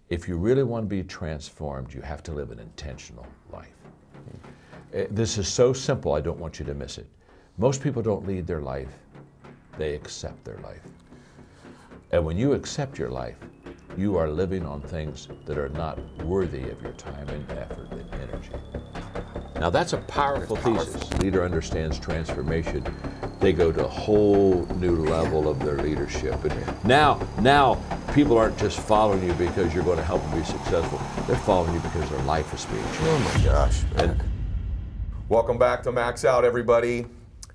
if you really want to be transformed, you have to live an intentional life. This is so simple, I don't want you to miss it. Most people don't lead their life, they accept their life. And when you accept your life, you are living on things that are not worthy of your time and effort and energy. Now that's a powerful thesis. Leader understands transformation. They go to a whole new level of their leadership. And now people aren't just following you because you're going to help them be successful. They're following you because their life is being changed. Oh my gosh. Welcome back to Max Out, everybody.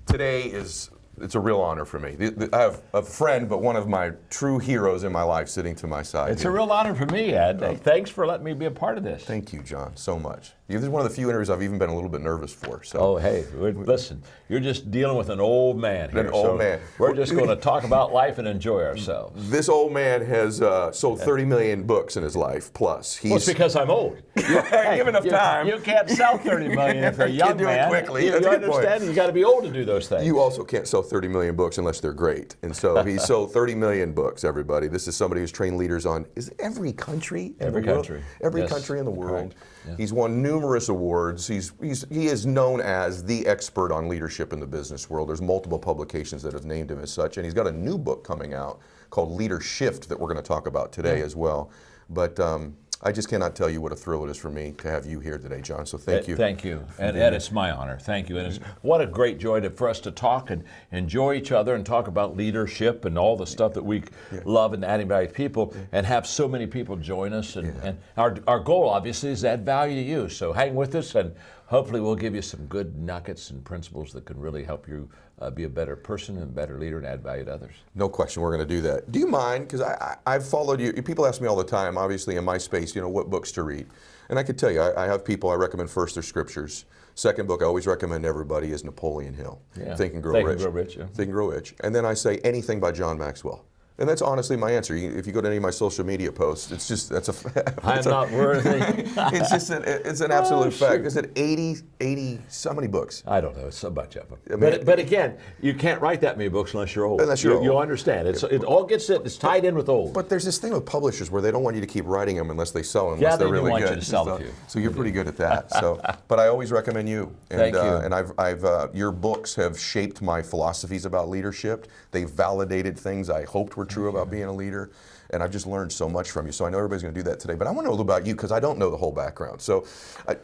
Today it's a real honor for me. I have a friend, but one of my true heroes in my life sitting to my side. It's a real honor for me, Ed. Thanks for letting me be a part of this. Thank you, John, so much. This is one of the few interviews I've even been a little bit nervous for. So. Oh, hey, listen, you're just dealing with an old man here. An old man. We're just going to talk about life and enjoy ourselves. This old man has sold 30 million books in his life, plus. Well, it's because I'm old. Give enough time. You can't sell 30 million if you're a young man. You can't do it quickly. You understand? You got to be old to do those things. You also can't sell 30 million books unless they're great. And so he sold 30 million books, everybody. This is somebody who's trained leaders on every country in the world. Every country in the world. Yeah. He's won numerous awards. He is known as the expert on leadership in the business world. There's multiple publications that have named him as such. And he's got a new book coming out called Leader Shift that we're going to talk about today as well. But I just cannot tell you what a thrill it is for me to have you here today, John. So thank you. Thank you. And Ed, it's my honor. Thank you. And it's what a great joy for us to talk and enjoy each other and talk about leadership and all the stuff that we love and adding value to people and have so many people join us. And our goal, obviously, is to add value to you. So hang with us and hopefully we'll give you some good nuggets and principles that can really help you be a better person and a better leader and add value to others. No question, we're going to do that. Do you mind, because I've followed you, people ask me all the time, obviously in my space, what books to read. And I could tell you, I have people I recommend first their scriptures. Second book I always recommend everybody is Napoleon Hill, Think and Grow Rich. Think and Grow Rich. And then I say anything by John Maxwell. And that's honestly my answer. If you go to any of my social media posts, it's just, I'm not worthy. It's just, it's an absolute fact. Is it 80, so many books? I don't know, it's a bunch of them. I mean, but again, you can't write that many books unless you're old. Unless you're old. You'll understand. It all it's tied in with old. But there's this thing with publishers where they don't want you to keep writing them unless they sell them, unless they're really good. Yeah, they want you to sell it to you. So you're pretty good at that. But I always recommend you. And, Thank you. And your books have shaped my philosophies about leadership. They've validated things I hoped were true about being a leader. And I've just learned so much from you. So I know everybody's going to do that today. But I want to know a little about you because I don't know the whole background. So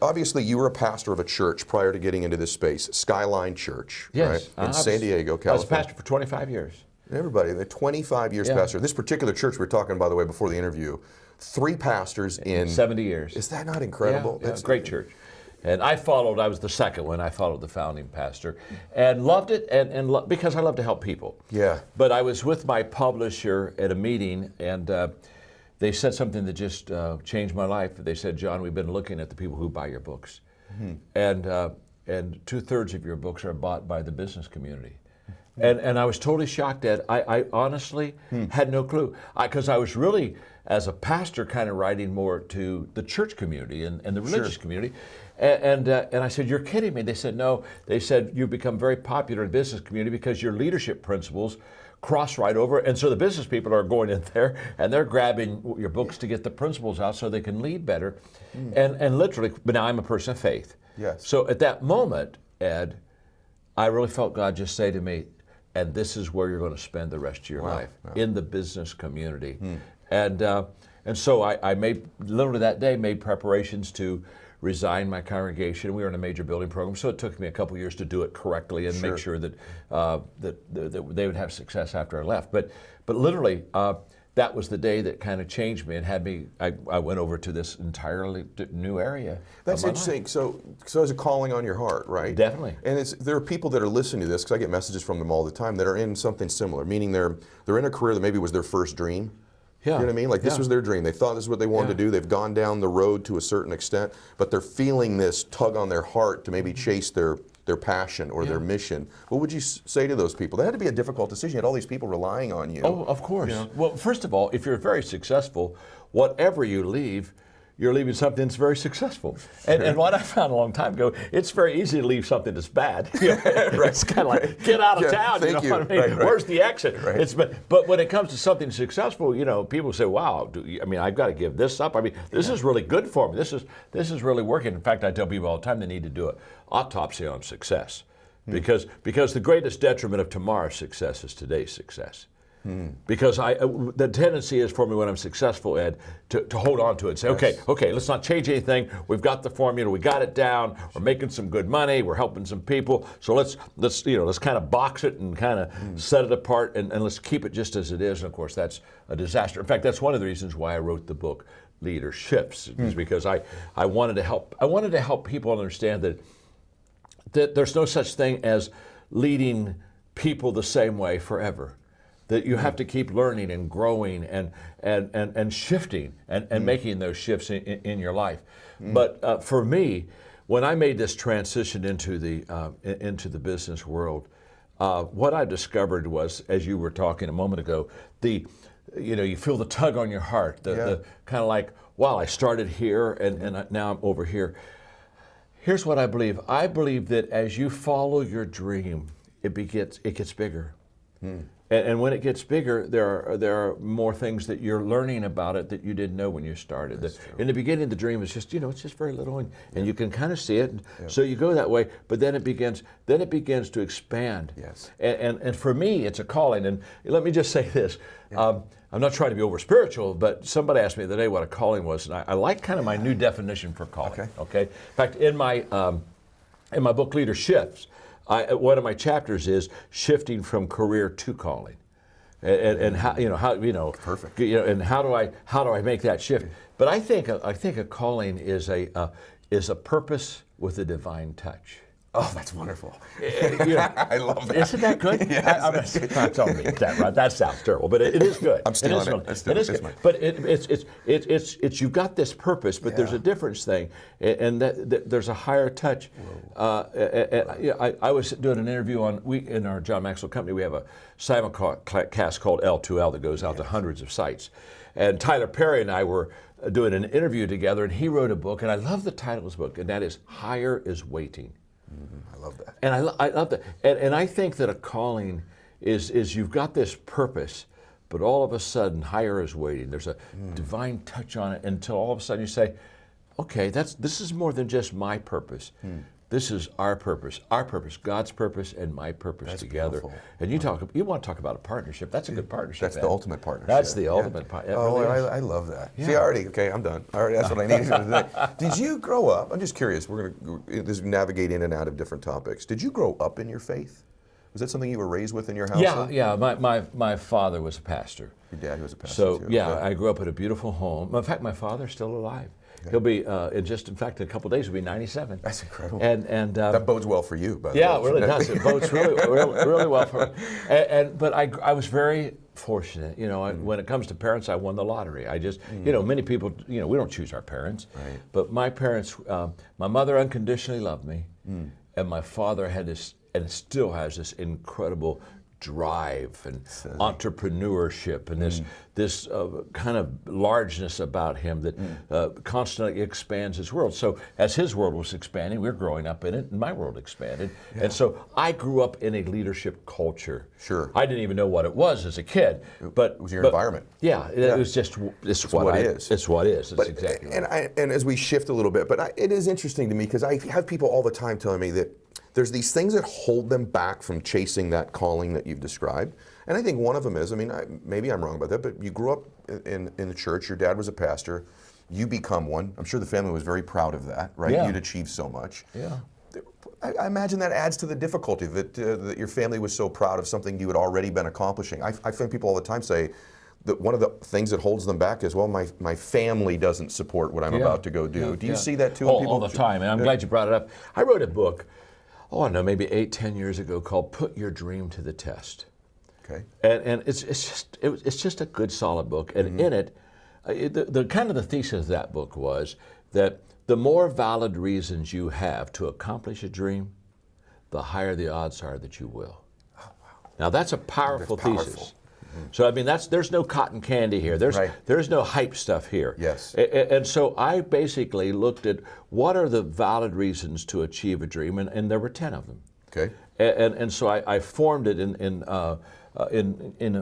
obviously you were a pastor of a church prior to getting into this space, Skyline Church, right? In San Diego, California. I was a pastor for 25 years. Everybody, they're 25 years pastor. This particular church we're talking, by the way, before the interview, 3 pastors in 70 years. Is that not incredible? Yeah, that's a great church. And I was the second one. I followed the founding pastor and loved it because I love to help people. Yeah. But I was with my publisher at a meeting and they said something that just changed my life. They said, John, we've been looking at the people who buy your books. And 2/3 of your books are bought by the business community. And I was totally shocked at I honestly had no clue. Because I was really, as a pastor, kind of writing more to the church community and the religious community. And I said, you're kidding me. They said, no. They said, you've become very popular in the business community because your leadership principles cross right over. And so the business people are going in there and they're grabbing your books to get the principles out so they can lead better. And literally, but now I'm a person of faith. Yes. So at that moment, Ed, I really felt God just say to me, and this is where you're going to spend the rest of your life, in the business community. And so I made, literally that day, made preparations to resign my congregation. We were in a major building program, so it took me a couple years to do it correctly and make sure that that they would have success after I left. But literally, that was the day that kind of changed me and had me. I went over to this entirely new area. That's interesting. So there's a calling on your heart, right? Definitely. And there are people that are listening to this because I get messages from them all the time that are in something similar, meaning they're in a career that maybe was their first dream. Yeah. You know what I mean? Like this was their dream. They thought this is what they wanted to do. They've gone down the road to a certain extent, but they're feeling this tug on their heart to maybe chase their passion or their mission. What would you say to those people? That had to be a difficult decision. You had all these people relying on you. Oh, of course. Well, first of all, if you're very successful, whatever you leave, you're leaving something that's very successful. And what I found a long time ago, it's very easy to leave something that's bad. It's kind of like, get out of town. You know what I mean? Where's the exit? But when it comes to something successful, people say, wow, I've got to give this up. This is really good for me. This is really working. In fact, I tell people all the time they need to do an autopsy on success. Because the greatest detriment of tomorrow's success is today's success. Because the tendency is for me when I'm successful, Ed, to hold on to it and say, okay, let's not change anything. We've got the formula, we got it down. We're making some good money. We're helping some people. So let's kind of box it and kind of set it apart and let's keep it just as it is. And of course, that's a disaster. In fact, that's one of the reasons why I wrote the book Leader Shifts, is because I wanted to help people understand that there's no such thing as leading people the same way forever. That you have to keep learning and growing and shifting and making those shifts in your life. But for me, when I made this transition into the business world, what I discovered was, as you were talking a moment ago, you feel the tug on your heart, the kind of like, wow, I started here and now I'm over here. Here's what I believe. I believe that as you follow your dream, it gets bigger. And when it gets bigger, there are more things that you're learning about it that you didn't know when you started. In the beginning, the dream is just, it's just very little, and you can kind of see it. So you go that way, but then it begins to expand. Yes. And for me, it's a calling. And let me just say this. I'm not trying to be over spiritual, but somebody asked me the other day what a calling was, and I like kind of my new definition for calling. Okay. In fact, in my book Leader Shifts, one of my chapters is shifting from career to calling, and how perfect. And how do I make that shift? But I think a calling is a purpose with a divine touch. Oh, that's wonderful. I love that. Isn't that good? Yes, Don't read that, right? That sounds terrible, but it is good. I'm stealing it. It is good. But it's you've got this purpose, but there's a difference thing, and that there's a higher touch. I was doing an interview in our John Maxwell company. We have a simulcast called L2L that goes out to hundreds of sites, and Tyler Perry and I were doing an interview together, and he wrote a book, and I love the title of his book, and that is Higher is Waiting. I love that. And I love that. And I think that a calling is you've got this purpose, but all of a sudden, higher is waiting. There's a divine touch on it until all of a sudden you say, okay, this is more than just my purpose. This is our purpose, God's purpose and my purpose together. Beautiful. And you want to talk about a partnership. That's a good partnership. That's the ultimate partnership. That's the ultimate partnership. I love that. See, I'm done. That's what I needed to do. Did you grow up? I'm just curious. We're going to navigate in and out of different topics. Did you grow up in your faith? Was that something you were raised with in your household? Yeah. My father was a pastor. Your dad was a pastor So too. I grew up in a beautiful home. In fact, my father's still alive. Okay. He'll be in fact in a couple of days he'll be 97. That's incredible. And that bodes well for you, by the way. Yeah, it really does. It bodes really well for me. But I was very fortunate. When it comes to parents, I won the lottery. I just many people we don't choose our parents. Right. But my parents, my mother unconditionally loved me, and my father had this and still has this incredible drive and entrepreneurship and this kind of largeness about him that constantly expands his world. So as his world was expanding, we were growing up in it, and my world expanded. Yeah. And so I grew up in a leadership culture. Sure. I didn't even know what it was as a kid, but it was your environment. Yeah, it was just it's what it is. It's what it is. It's exactly. And as we shift a little bit, but it is interesting to me because I have people all the time telling me that there's these things that hold them back from chasing that calling that you've described. And I think one of them is, maybe I'm wrong about that, but you grew up in the church, your dad was a pastor, you become one. I'm sure the family was very proud of that, right? Yeah. You'd achieved so much. Yeah. I imagine that adds to the difficulty that your family was so proud of something you had already been accomplishing. I think people all the time say that one of the things that holds them back is, well, my family doesn't support what I'm about to go do. Do you see that too? All the time, and I'm glad you brought it up. I wrote a book, I don't know, maybe 8-10 years ago called Put Your Dream to the Test. Okay. And it's just a good solid book. And in it, the kind of the thesis of that book was that the more valid reasons you have to accomplish a dream, the higher the odds are that you will. Oh, wow. Now that's a powerful thesis. So I mean, there's no cotton candy here. There's no hype stuff here. Yes. And so I basically looked at what are the valid reasons to achieve a dream, and there were 10 of them. Okay. And so I formed it in a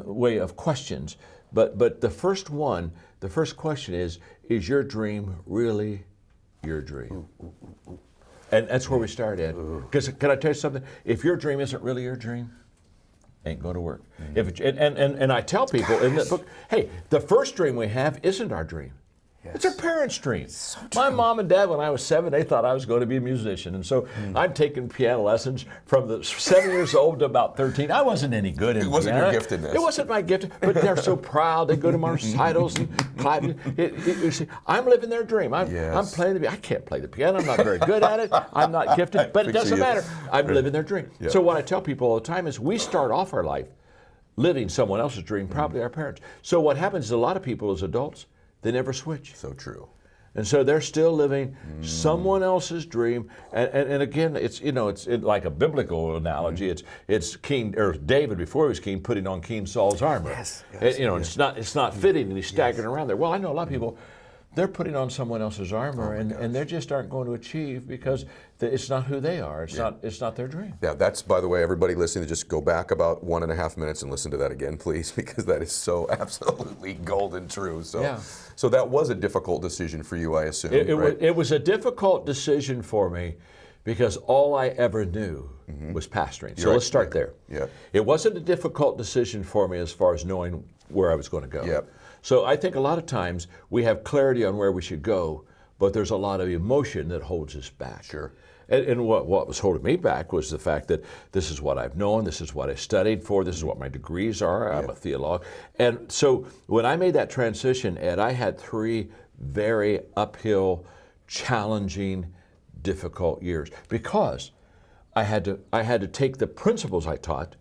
way of questions. But the first question is your dream really your dream? And that's where we start, Ed. Because can I tell you something? If your dream isn't really your dream, ain't going to work. And I tell people in the book, hey, the first dream we have isn't our dream. It's our parents' dream. So my mom and dad, when I was 7, they thought I was going to be a musician. And so I'm taking piano lessons from the 7 years old to about 13. I wasn't any good in piano. It wasn't your giftedness. It wasn't my gift, but they're so proud. They go to my recitals and clap. You see, I'm living their dream. I'm playing the piano. I can't play the piano. I'm not very good at it. I'm not gifted, but it doesn't matter. I'm living their dream. Yeah. So what I tell people all the time is we start off our life living someone else's dream, probably our parents. So what happens is a lot of people as adults, they never switch. So true. And so they're still living someone else's dream. And again, it's like a biblical analogy. It's King or David before he was king putting on King Saul's armor. Yes. It's not fitting, and he's staggering around there. Well, I know a lot of people. They're putting on someone else's armor, and they just aren't going to achieve because it's not who they are. It's not their dream. Yeah, that's, by the way, everybody listening, to just go back about 1.5 minutes and listen to that again, please, because that is so absolutely golden true. So that was a difficult decision for you, I assume. It was a difficult decision for me because all I ever knew was pastoring. So let's start there. Yeah. It wasn't a difficult decision for me as far as knowing where I was going to go. Yep. So I think a lot of times we have clarity on where we should go, but there's a lot of emotion that holds us back. Sure. And what was holding me back was the fact that this is what I've known, this is what I studied for, this is what my degrees are, I'm a theologue. And so when I made that transition, Ed, I had 3 very uphill, challenging, difficult years because I had to take the principles I taught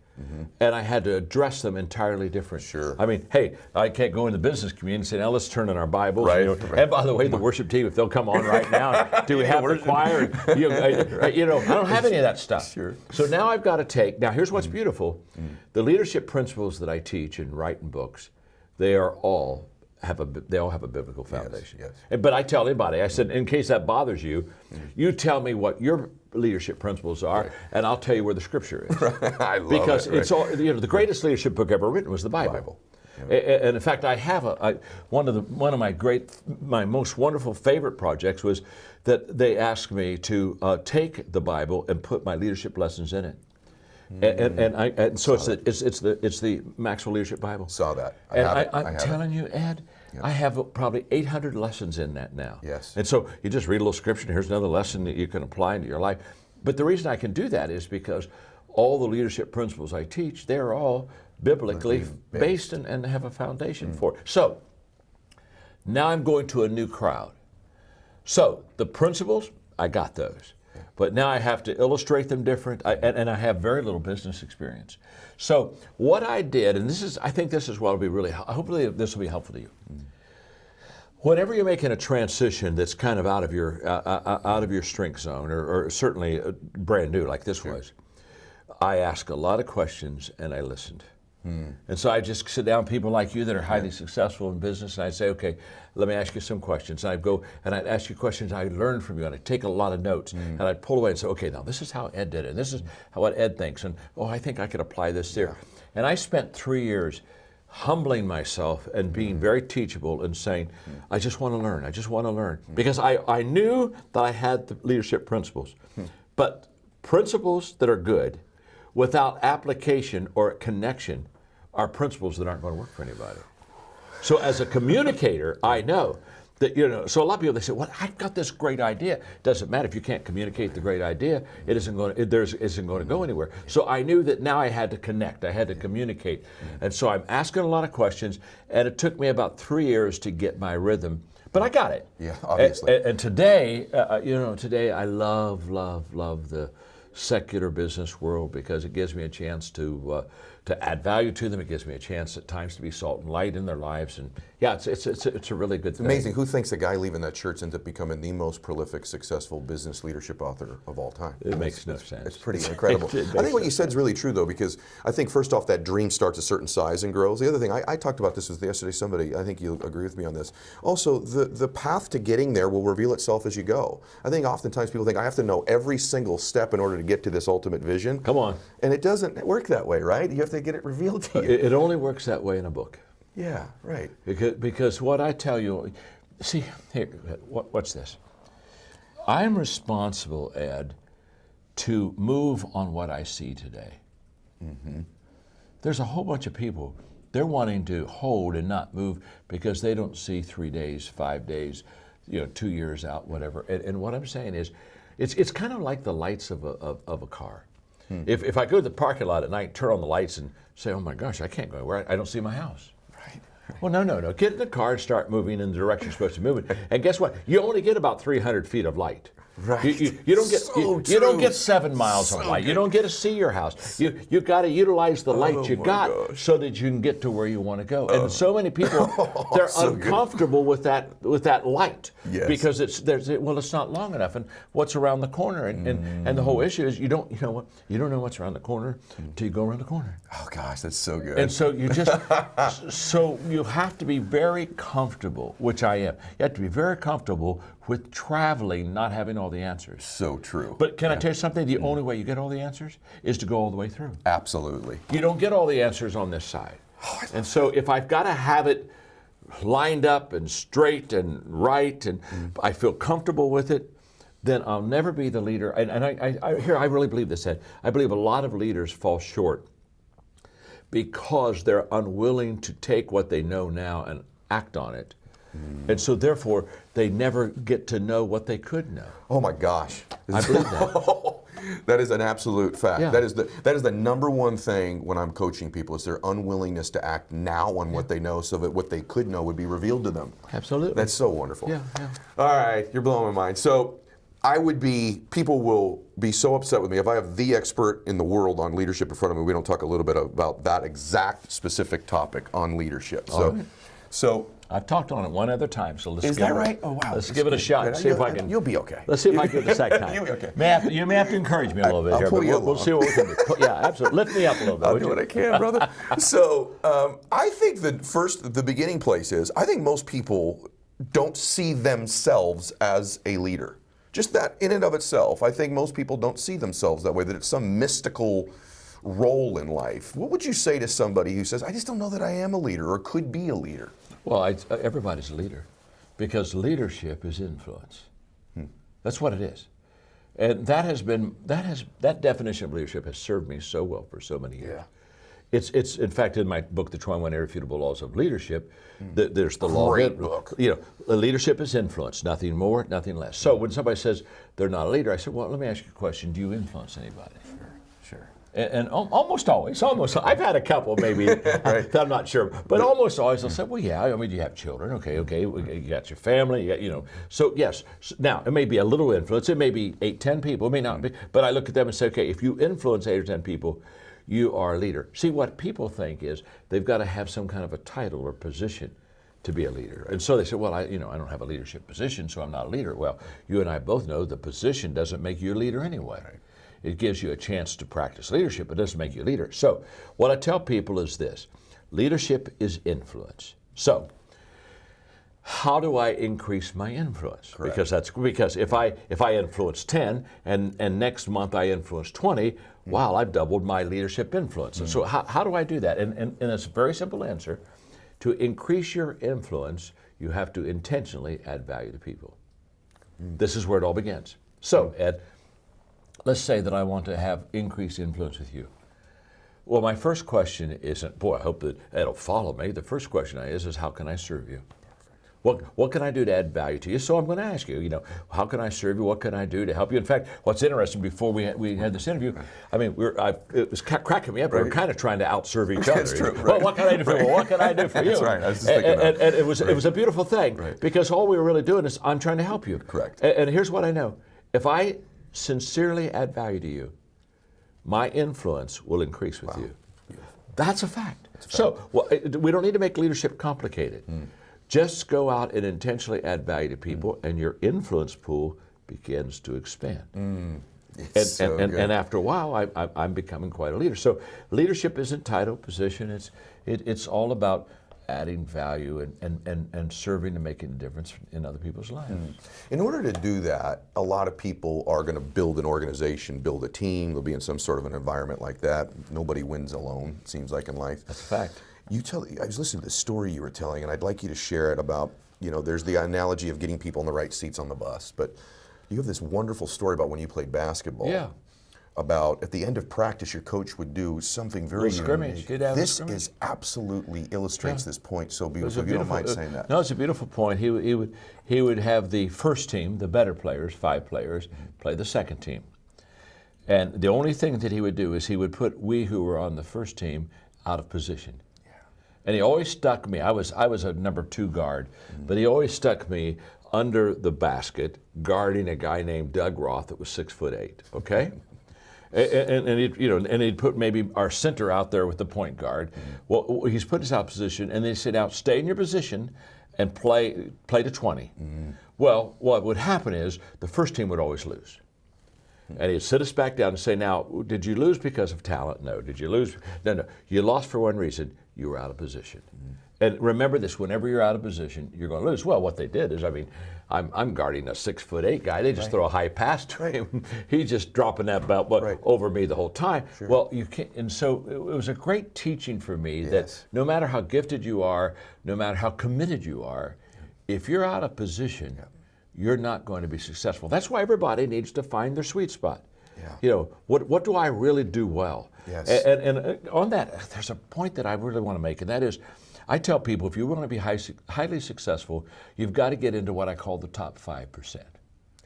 and I had to address them entirely different. Sure. I mean, hey, I can't go in the business community and say, now let's turn in our Bibles. Right. And by the way, the worship team, if they'll come on right now, do we have the choir? I don't have any of that stuff. Sure. So now I've got to take, now here's what's beautiful. The leadership principles that I teach and write in books, they all have a biblical foundation. Yes. But I tell anybody, I said, in case that bothers you, you tell me what your leadership principles are, and I'll tell you where the Scripture is. I love because it. It's all, the greatest leadership book ever written was the Bible. And in fact, I have one of my most wonderful favorite projects was that they asked me to take the Bible and put my leadership lessons in it. And so it's the Maxwell Leadership Bible. Saw that. I'm telling you, Ed, I have probably 800 lessons in that now. Yes. And so you just read a little scripture, and here's another lesson that you can apply into your life. But the reason I can do that is because all the leadership principles I teach, they're all biblically based and have a foundation for it. So now I'm going to a new crowd. So the principles, I got those. But now I have to illustrate them different, and I have very little business experience. So what I did, and I think this is what will be really, hopefully this will be helpful to you. Whenever you're making a transition that's kind of out of your strength zone, or certainly brand new like this was, I ask a lot of questions and I listened. And so I just sit down with people like you that are highly successful in business, and I say, okay, let me ask you some questions. And I'd go and I'd ask you questions I learned from you, and I'd take a lot of notes, and I'd pull away and say, okay, now this is how Ed did it, and this is what Ed thinks, and I think I could apply this there. And I spent 3 years humbling myself and being very teachable and saying, I just want to learn, I just want to learn. Because I knew that I had the leadership principles, but principles that are good without application or connection are principles that aren't going to work for anybody. So as a communicator, I know that, so a lot of people, they say, well, I've got this great idea. It doesn't matter if you can't communicate the great idea, it isn't going to go anywhere. So I knew that now I had to connect, I had to communicate. And so I'm asking a lot of questions, and it took me about 3 years to get my rhythm, but I got it. Yeah, obviously. And today, today I love the secular business world because it gives me a chance to to add value to them. It gives me a chance at times to be salt and light in their lives. And yeah, it's a really good thing. Amazing. Who thinks a guy leaving that church ends up becoming the most prolific, successful business leadership author of all time? It makes no sense. It's pretty incredible. I think what you said is really true, though, because I think first off, that dream starts a certain size and grows. The other thing, I talked about this with yesterday, somebody, I think you'll agree with me on this. Also, the path to getting there will reveal itself as you go. I think oftentimes people think, I have to know every single step in order to get to this ultimate vision. Come on. And it doesn't work that way, right? You have to get it revealed to you. It only works that way in a book. Yeah, right. Because what I tell you, see, here, what's this? I'm responsible, Ed, to move on what I see today. Mm-hmm. There's a whole bunch of people, they're wanting to hold and not move because they don't see 3 days, 5 days, 2 years out, whatever. And what I'm saying is, it's kind of like the lights of a car. If I go to the parking lot at night, turn on the lights and say, oh my gosh, I can't go anywhere, I don't see my house. Right. Well, no. Get in the car and start moving in the direction you're supposed to move in. And guess what? You only get about 300 feet of light. Right. You don't get you don't get 7 miles of light. Good. You don't get to see your house. You got to utilize the light you got so that you can get to where you want to go. And so many people they're uncomfortable with that light because it's not long enough. And what's around the corner? And the whole issue is you don't know what's around the corner until you go around the corner. Oh gosh, that's so good. And so you just so you have to be very comfortable, which I am. You have to be very comfortable with traveling, not having all the answers. So true. But can I tell you something? The only way you get all the answers is to go all the way through. Absolutely. You don't get all the answers on this side. And so if I've got to have it lined up and straight and right, and I feel comfortable with it, then I'll never be the leader. And I really believe this, Ed. I believe a lot of leaders fall short because they're unwilling to take what they know now and act on it. And so therefore, they never get to know what they could know. Oh my gosh. I believe that. That is an absolute fact. Yeah. That is the number one thing when I'm coaching people is their unwillingness to act now on what they know so that what they could know would be revealed to them. Absolutely. That's so wonderful. Yeah. All right, you're blowing my mind. So people will be so upset with me if I have the expert in the world on leadership in front of me. We don't talk a little bit about that exact specific topic on leadership. So I've talked on it one other time, so let's is that right? Oh wow! Let's give it a shot. See if I can. You'll be okay. Let's see if I can do it the second time. You'll be okay. You may have to encourage me a little bit I'll here, pull but you we'll see what we can do. Yeah, absolutely. Lift me up a little bit. I'll do what I can, brother. So I think the beginning place is I think most people don't see themselves as a leader. Just that in and of itself, I think most people don't see themselves that way. That it's some mystical role in life. What would you say to somebody who says, "I just don't know that I am a leader or could be a leader"? Well, everybody's a leader, because leadership is influence. That's what it is, and that definition of leadership has served me so well for so many years. Yeah. It's in fact in my book, The 21 Irrefutable Laws of Leadership. There's the law. Great book. Leadership is influence, nothing more, nothing less. So when somebody says they're not a leader, I said, well, let me ask you a question: do you influence anybody? Sure. And almost always, I've had a couple maybe, right. I'm not sure, but almost always I'll say, well, yeah, I mean, you have children, okay, you got your family, so yes. Now, it may be a little influence, it may be 8, 10 people, it may not be, but I look at them and say, okay, if you influence 8 or 10 people, you are a leader. See, what people think is they've got to have some kind of a title or position to be a leader. And so they say, well, I don't have a leadership position, so I'm not a leader. Well, you and I both know the position doesn't make you a leader anyway. Right. It gives you a chance to practice leadership. It doesn't make you a leader. So what I tell people is this: leadership is influence. So how do I increase my influence? Correct. Because if I influence 10 and next month I influence 20, wow, I've doubled my leadership influence. So how do I do that? And it's a very simple answer. To increase your influence, you have to intentionally add value to people. This is where it all begins. So, Ed, let's say that I want to have increased influence with you. Well, my first question isn't, boy, I hope that it'll follow me. The first question is how can I serve you? What can I do to add value to you? So I'm going to ask you, how can I serve you? What can I do to help you? In fact, what's interesting, before we had this interview, I mean, it was cracking me up. Right. We were kind of trying to outserve each other. That's true. Right. Well, what can I do for you? Well, what can I do for you? That's right. I was just thinking and it was a beautiful thing, because all we were really doing is I'm trying to help you. Correct. And here's what I know: if I sincerely add value to you, my influence will increase with you. That's a fact. So we don't need to make leadership complicated. Just go out and intentionally add value to people, and your influence pool begins to expand. And after a while, I'm becoming quite a leader. So leadership isn't title, position. It's all about adding value and serving and making a difference in other people's lives. In order to do that, a lot of people are going to build an organization, build a team. They'll be in some sort of an environment like that. Nobody wins alone, it seems like in life. That's a fact. I was listening to the story you were telling, and I'd like you to share it about, there's the analogy of getting people in the right seats on the bus, but you have this wonderful story about when you played basketball. Yeah. About at the end of practice, your coach would do something very unique. This is absolutely illustrates this point so beautifully. If you don't mind saying that. No, it's a beautiful point. He would have the first team, the better players, 5 players, play the second team. And the only thing that he would do is he would put we who were on the first team out of position. Yeah. And he always stuck me. I was a number 2 guard, but he always stuck me under the basket guarding a guy named Doug Roth that was 6'8", okay? And he'd put maybe our center out there with the point guard. Well, he's put us out of position, and they said, now stay in your position and play to 20. Well, what would happen is the first team would always lose. And he'd sit us back down and say, now, did you lose because of talent? No. Did you lose? No. You lost for one reason. You were out of position. And remember this, whenever you're out of position, you're going to lose. Well, what they did is, I'm guarding a 6'8" guy. They just throw a high pass to him. He's just dropping that belt over me the whole time. Sure. Well, you can't. And so it was a great teaching for me that no matter how gifted you are, no matter how committed you are, if you're out of position, you're not going to be successful. That's why everybody needs to find their sweet spot. Yeah. What do I really do well? Yes. And on that, there's a point that I really want to make, and that is, I tell people, if you want to be highly successful, you've got to get into what I call the top 5%.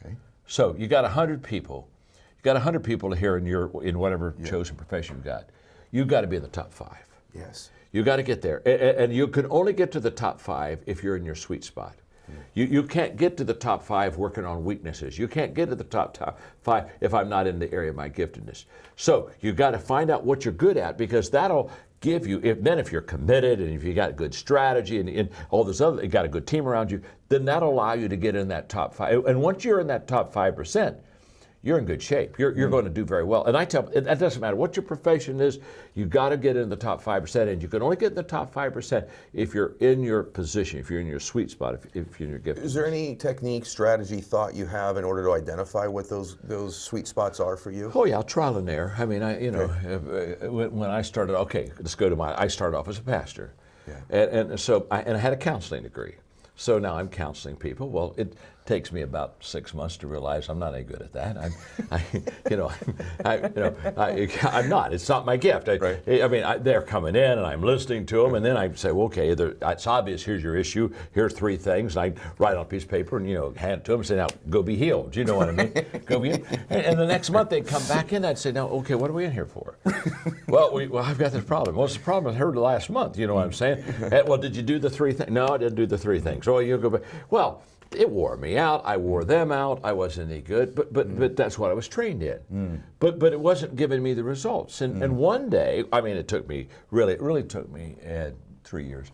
Okay. So you got 100 people. You got 100 people here in whatever chosen profession you got. You've got to be in the top 5. Yes. You got to get there, and you can only get to the top 5 if you're in your sweet spot. You can't get to the top 5 working on weaknesses. You can't get to the top 5 if I'm not in the area of my giftedness. So you got to find out what you're good at, because that'll give you, if you're committed and if you got good strategy and all this other, you got a good team around you, then that'll allow you to get in that top 5. And once you're in that top 5%, you're in good shape. You're going to do very well. And I tell, that doesn't matter what your profession is, you got to get in the top 5%, and you can only get in the top 5% if you're in your position, if you're in your sweet spot, if you're in your gift. Is there any technique, strategy, thought you have in order to identify what those sweet spots are for you? Oh yeah, trial and error. I mean, when I started, let's go to I started off as a pastor, and so I had a counseling degree. So now I'm counseling people. Well, it takes me about 6 months to realize I'm not any good at that. I'm not. It's not my gift. They're coming in and I'm listening to them, and then I say, well, okay, it's obvious. Here's your issue. Here are 3 things. And I write on a piece of paper and hand it to them and say, now go be healed. Do you know what I mean? Go be healed. And the next month they'd come back in. And I'd say, now, okay, what are we in here for? well, I've got this problem. What's the problem? I heard the last month. You know what I'm saying? Well, did you do the 3 things? No, I didn't do the 3 things. Oh, you go back. Well, it wore me out. I wore them out. I wasn't any good. But that's what I was trained in. But it wasn't giving me the results. And one day, it took me really took me 3 years.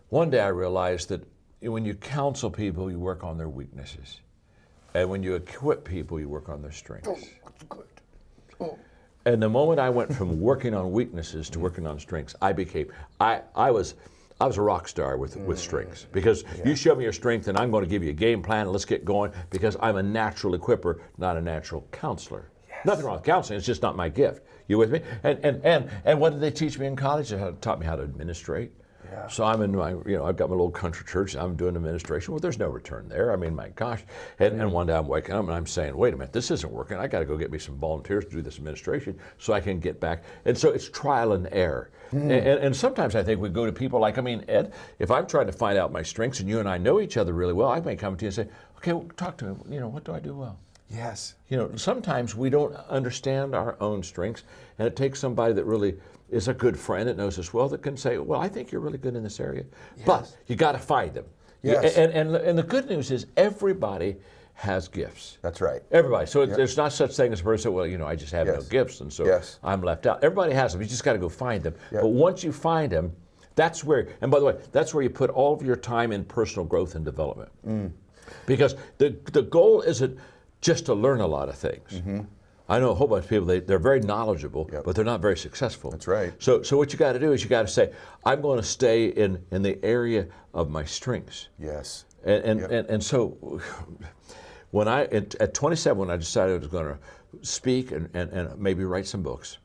One day I realized that when you counsel people, you work on their weaknesses, and when you equip people, you work on their strengths. Oh, that's good. Oh. And the moment I went from working on weaknesses to working on strengths, I was a rock star with strengths, because you show me your strength and I'm going to give you a game plan and let's get going, because I'm a natural equipper, not a natural counselor. Yes. Nothing wrong with counseling, it's just not my gift. You with me? And what did they teach me in college? They taught me how to administrate. Yeah. So I'm in my, I've got my little country church, I'm doing administration. Well, there's no return there. My gosh. And one day I'm waking up and I'm saying, wait a minute, this isn't working. I got to go get me some volunteers to do this administration so I can get back. And so it's trial and error. And sometimes I think we go to people like, Ed, if I'm trying to find out my strengths and you and I know each other really well, I may come to you and say, okay, well, talk to me. What do I do well? Yes. Sometimes we don't understand our own strengths, and it takes somebody that really is a good friend that knows us well that can say, well, I think you're really good in this area, but you got to find them. Yes. And the good news is everybody has gifts. That's right. Everybody. So there's not such thing as a person, well, I just have no gifts, and so I'm left out. Everybody has them. You just got to go find them. But once you find them, that's where, and by the way, that's where you put all of your time in personal growth and development. Because the goal isn't just to learn a lot of things. I know a whole bunch of people, they're very knowledgeable, but they're not very successful. That's right. So what you got to do is you got to say, I'm going to stay in the area of my strengths. Yes. And so when at 27, when I decided I was going to speak and maybe write some books,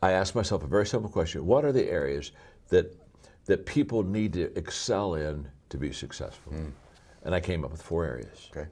I asked myself a very simple question: what are the areas that people need to excel in to be successful? And I came up with 4 areas. Okay.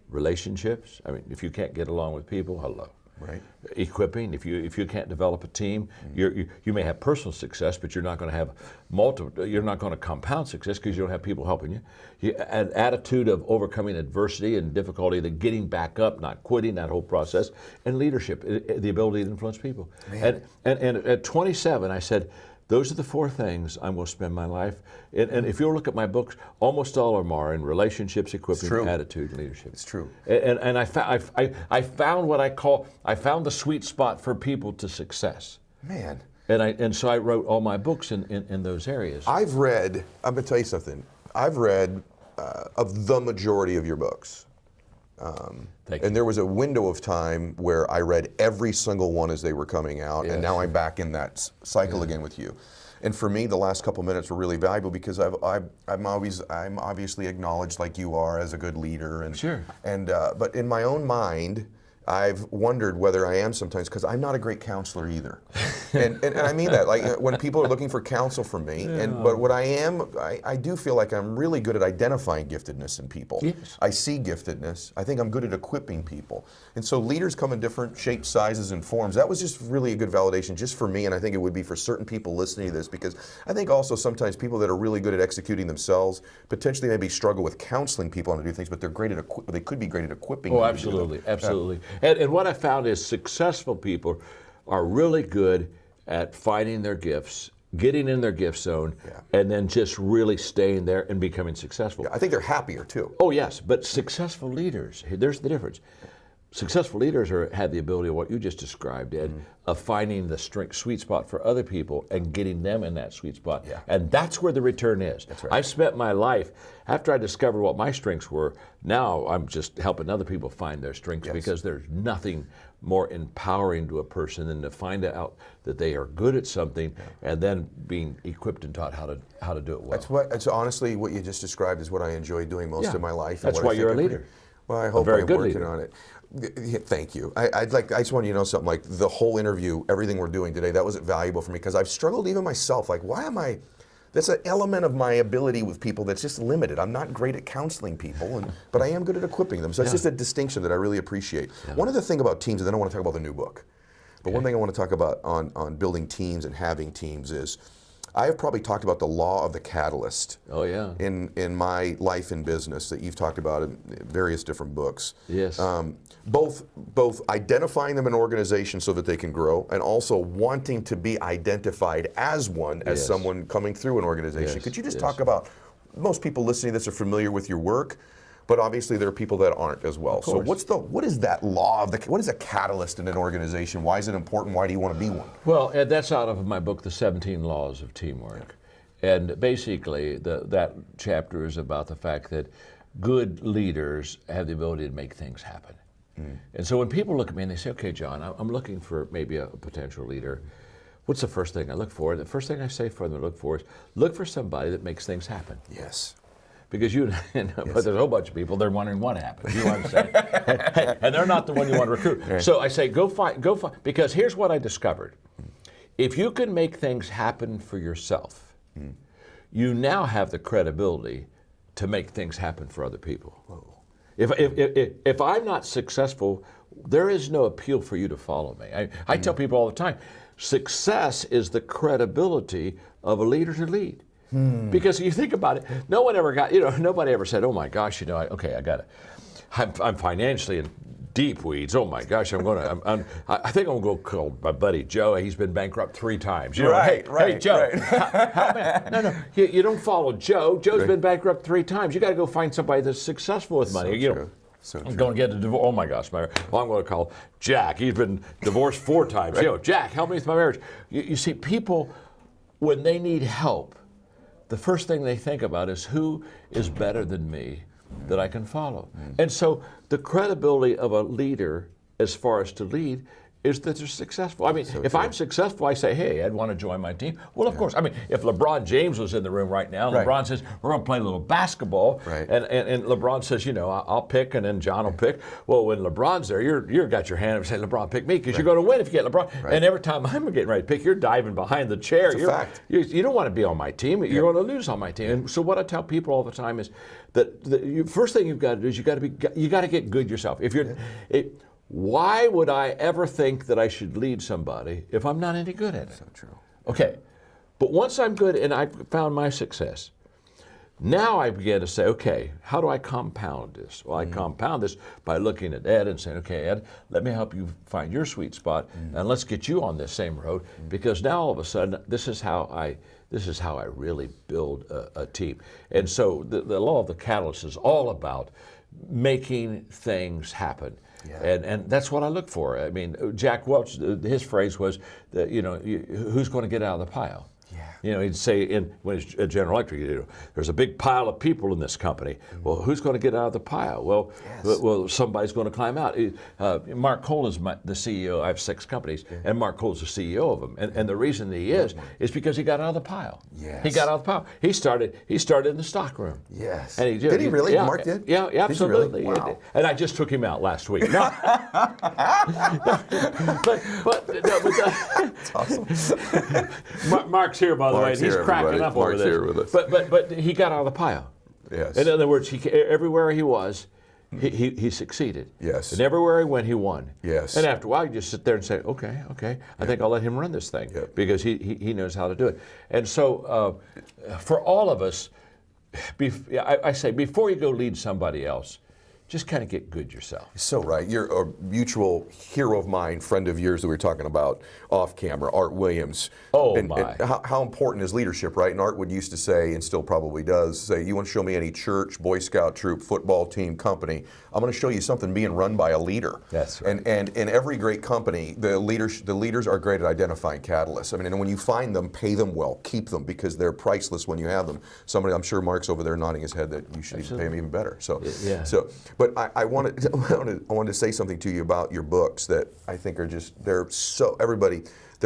Relationships. I mean, if you can't get along with people, hello. Right. Equipping. If you can't develop a team, you may have personal success, but you're not going to have multiple. You're not going to compound success because you don't have people helping you. An attitude of overcoming adversity and difficulty, the getting back up, not quitting, that whole process, and leadership, the ability to influence people. And at 27, I said, those are the 4 things I'm going to spend my life. And if you look at my books, almost all of them are in relationships, equipping, attitude, and leadership. It's true. And I found what I found the sweet spot for people to success. Man. And so I wrote all my books in those areas. I'm going to tell you something. I've read of the majority of your books. And there was a window of time where I read every single one as they were coming out, and now I'm back in that cycle again with you. And for me, the last couple minutes were really valuable because I'm obviously acknowledged like you are as a good leader, and but in my own mind, I've wondered whether I am sometimes, because I'm not a great counselor either. And I mean that, like when people are looking for counsel from me, but what I am, I do feel like I'm really good at identifying giftedness in people. Yes. I see giftedness. I think I'm good at equipping people. And so leaders come in different shapes, sizes, and forms. That was just really a good validation just for me, and I think it would be for certain people listening to this, because I think also sometimes people that are really good at executing themselves potentially maybe struggle with counseling people on to do things, but they're great at they could be great at equipping them. Oh, absolutely, absolutely. And what I found is successful people are really good at finding their gifts, getting in their gift zone, and then just really staying there and becoming successful. I think they're happier too. Oh yes, but successful leaders, there's the difference. Successful leaders have the ability of what you just described, Ed, of finding the sweet spot for other people and getting them in that sweet spot. And that's where the return is. That's right. I've spent my life, after I discovered what my strengths were, now I'm just helping other people find their strengths, because there's nothing more empowering to a person than to find out that they are good at something and then being equipped and taught how to do it well. That's honestly what you just described is what I enjoy doing most of my life. That's why you're a leader. Well, I hope I'm working on it. Thank you. I just want you to know something. Like the whole interview, everything we're doing today, that was valuable for me, because I've struggled even myself. Like, why am I? That's an element of my ability with people that's just limited. I'm not great at counseling people, but I am good at equipping them. So it's just a distinction that I really appreciate. One other thing about teams, and then I want to talk about the new book. But one thing I want to talk about on building teams and having teams is, I have probably talked about the law of the catalyst. Oh yeah. In my life and business that you've talked about in various different books. Yes. Both identifying them in an organization so that they can grow, and also wanting to be identified as one, as someone coming through an organization. Could you just talk about, most people listening to this are familiar with your work, but obviously there are people that aren't as well. So what is that law of what is a catalyst in an organization? Why is it important? Why do you want to be one? Well, Ed, that's out of my book, The 17 Laws of Teamwork. And basically that chapter is about the fact that good leaders have the ability to make things happen. And so when people look at me and they say, okay, John, I'm looking for maybe a potential leader, what's the first thing I look for? The first thing I say for them to look for is, look for somebody that makes things happen. Yes. Because but there's a whole bunch of people, they're wondering what happened. You know what I'm saying? And they're not the one you want to recruit. So I say, go find, because here's what I discovered. If you can make things happen for yourself, you now have the credibility to make things happen for other people. Whoa. If I'm not successful, there is no appeal for you to follow me. I tell people all the time, success is the credibility of a leader to lead. Because you think about it, no one ever got, nobody ever said, oh my gosh, I'm financially in deep weeds. Oh my gosh, I think I'm gonna go call my buddy Joe. He's been bankrupt 3 times. Hey Joe, no, you don't follow Joe. Joe's been bankrupt 3 times. You got to go find somebody that's successful with money. So I'm going to get a divorce. Oh my gosh, I'm going to call Jack. He's been divorced 4 times. Right. Yo, Jack, help me with my marriage. You see, people, when they need help, the first thing they think about is who is better than me that I can follow. And so the credibility of a leader as far as to lead is that they're successful. I mean, if I'm successful, I say, hey, I'd want to join my team. Well, of course. I mean, if LeBron James was in the room right now, LeBron says, we're going to play a little basketball, and LeBron says, you know, I'll pick, and then John will pick. Well, when LeBron's there, you've got your hand up and say, LeBron, pick me, because you're going to win if you get LeBron. And every time I'm getting ready to pick, you're diving behind the chair. It's a fact. You don't want to be on my team. You're going to lose on my team. And so what I tell people all the time is that the first thing you've got to do is you got to get good yourself. If you're why would I ever think that I should lead somebody if I'm not any good at it? So true. Okay, but once I'm good and I found my success, now I began to say, okay, how do I compound this? Well, I compound this by looking at Ed and saying, okay, Ed, let me help you find your sweet spot, and let's get you on this same road, because now all of a sudden, this is how I really build a team. And so the law of the catalyst is all about making things happen. Yeah. And that's what I look for. I mean, Jack Welch, his phrase was, that, you know, who's going to get out of the pile? Yeah. You know, he'd say when he's at General Electric, you know, there's a big pile of people in this company. Well, who's going to get out of the pile? Well, somebody's going to climb out. Mark Cole is the CEO. I have 6 companies, and Mark Cole's the CEO of them. And the reason he is because he got out of the pile. Yes. He got out of the pile. He started in the stock room. Yes. And did he really? Yeah, Mark did? Yeah, absolutely. Did you really? Wow. And I just took him out last week. No. but That's awesome. Mark's here, by the way. He's cracking up over this. Here with us. But he got out of the pile. Yes. In other words, everywhere he was, he succeeded. Yes. And everywhere he went, he won. Yes. And after a while, you just sit there and say, okay, I think I'll let him run this thing because he knows how to do it. And so for all of us, I say before you go lead somebody else, just kind of get good yourself. So right. You're a mutual hero of mine, friend of yours that we were talking about off camera, Art Williams. Oh, and how important is leadership, right? And Art would used to say, and still probably does, say, you want to show me any church, Boy Scout troop, football team, company, I'm going to show you something being run by a leader. That's right. And in every great company, the leaders are great at identifying catalysts. I mean, and when you find them, pay them well, keep them, because they're priceless when you have them. Somebody, I'm sure Mark's over there nodding his head that you should even pay them even better. So, But I wanted to say something to you about your books that I think are just, they're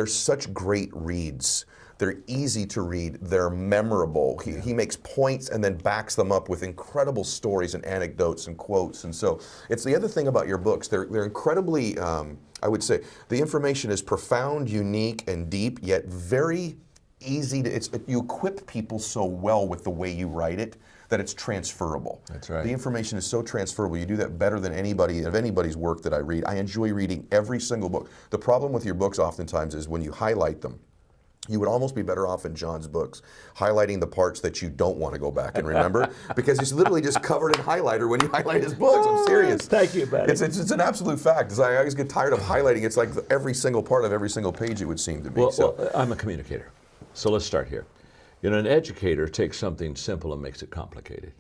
such great reads. They're easy to read. They're memorable. He makes points and then backs them up with incredible stories and anecdotes and quotes. And so it's the other thing about your books. They're incredibly, I would say, the information is profound, unique, and deep, yet very easy to, you equip people so well with the way you write it that it's transferable. That's right. The information is so transferable. You do that better than anybody's work that I read. I enjoy reading every single book. The problem with your books oftentimes is when you highlight them, you would almost be better off in John's books, highlighting the parts that you don't want to go back and remember, because he's literally just covered in highlighter when you highlight his books. I'm serious. Thank you, buddy. It's an absolute fact. I always get tired of highlighting. It's like every single part of every single page, it would seem to be. Well, I'm a communicator. So let's start here. You know, an educator takes something simple and makes it complicated.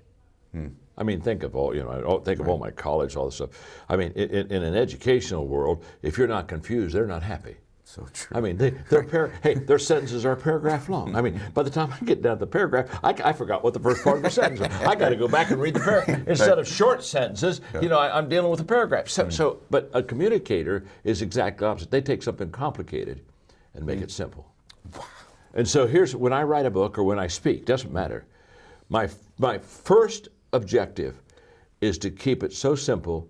I mean, think of all, all my college, all this stuff. I mean, in an educational world, if you're not confused, they're not happy. So true. I mean, their sentences are a paragraph long. I mean, by the time I get down to the paragraph, I forgot what the first part of the sentence was. I got to go back and read the paragraph. Instead of short sentences, I'm dealing with a paragraph. But a communicator is exactly opposite. They take something complicated and make it simple. Wow. And so here's, when I write a book or when I speak, doesn't matter. My first objective is to keep it so simple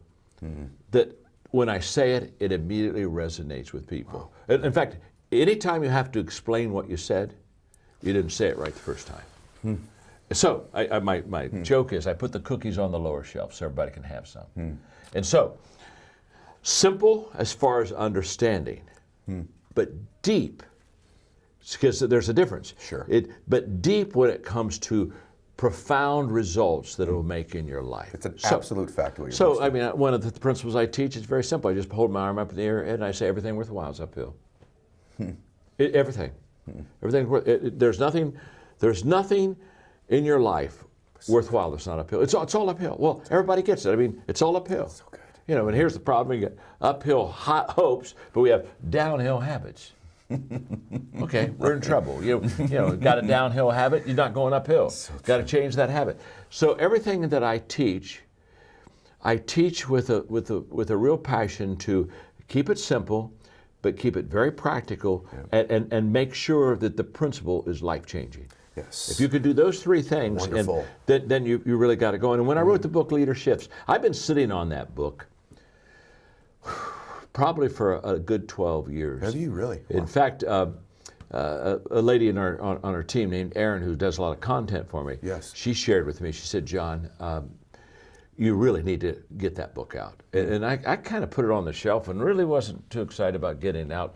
that when I say it, it immediately resonates with people. Wow. In fact, anytime you have to explain what you said, you didn't say it right the first time. So my joke is I put the cookies on the lower shelf so everybody can have some. And so, simple as far as understanding, but deep, because there's a difference. Sure. But deep when it comes to profound results that it will make in your life. It's an absolute fact. I mean, one of the principles I teach is very simple. I just hold my arm up in the air and I say everything worthwhile is uphill. Everything. Everything. There's nothing in your life worthwhile that's not uphill. It's all uphill. Well, everybody gets it. I mean, it's all uphill. So good. You know, and here's the problem: we get uphill hopes, but we have downhill habits. Okay, we're in trouble. You know, got a downhill habit, you're not going uphill. Got to change that habit. So everything that I teach with a real passion to keep it simple, but keep it very practical, and make sure that the principle is life changing. Yes. If you could do those three things, Wonderful. then you really got it going. And when I wrote the book Leader Shifts, I've been sitting on that book probably for a good 12 years. Have you really? Wow. In fact, a lady on our team named Erin, who does a lot of content for me, yes, she shared with me, she said, John, you really need to get that book out. And I kind of put it on the shelf and really wasn't too excited about getting it out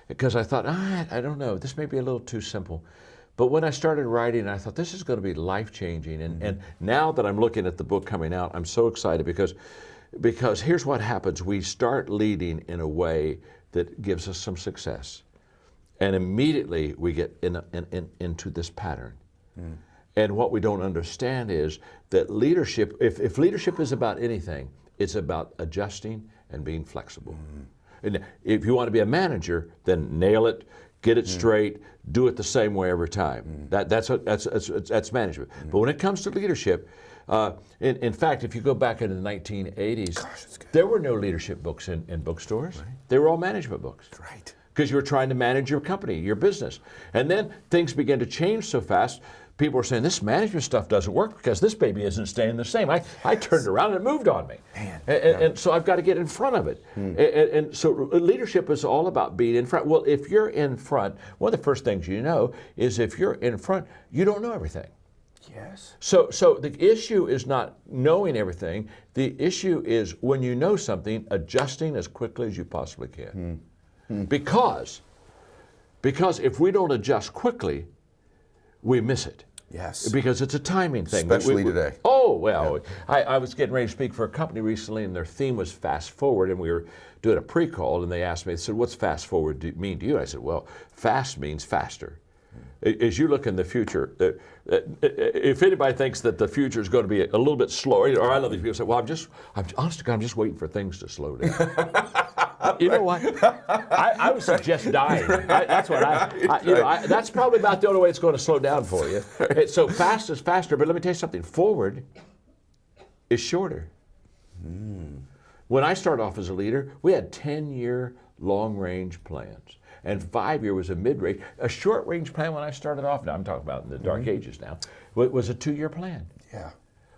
because I thought, I don't know, this may be a little too simple. But when I started writing, I thought this is going to be life-changing. And now that I'm looking at the book coming out, I'm so excited because here's what happens. We start leading in a way that gives us some success. And immediately we get into this pattern. And what we don't understand is that leadership, if leadership is about anything, it's about adjusting and being flexible. And if you want to be a manager, then nail it, get it straight, do it the same way every time. That's management. But when it comes to leadership, in fact, if you go back into the 1980s, there were no leadership books in bookstores. Right. They were all management books. Right. Because you were trying to manage your company, your business. And then things began to change so fast, people were saying, this management stuff doesn't work because this baby isn't staying the same. I turned around and it moved on me. Man. And so I've got to get in front of it. And so leadership is all about being in front. Well, if you're in front, one of the first things you know is if you're in front, you don't know everything. Yes. So the issue is not knowing everything. The issue is when you know something, adjusting as quickly as you possibly can. Because if we don't adjust quickly, we miss it. Yes. Because it's a timing thing. Especially today. Oh, well, I was getting ready to speak for a company recently, and their theme was fast forward, and we were doing a pre-call, and they asked me, they said, what's fast forward mean to you? I said, well, fast means faster. As you look in the future, if anybody thinks that the future is going to be a little bit slower, or I love these people say, well, honest to God, I'm just waiting for things to slow down. You know what? I would suggest dying. That's what that's probably about the only way it's going to slow down for you. So fast is faster, but let me tell you something. Forward is shorter. When I started off as a leader, we had 10-year long-range plans. And 5-year was a mid-range. A short-range plan when I started off, now I'm talking about in the dark ages now, was a 2-year plan. Yeah.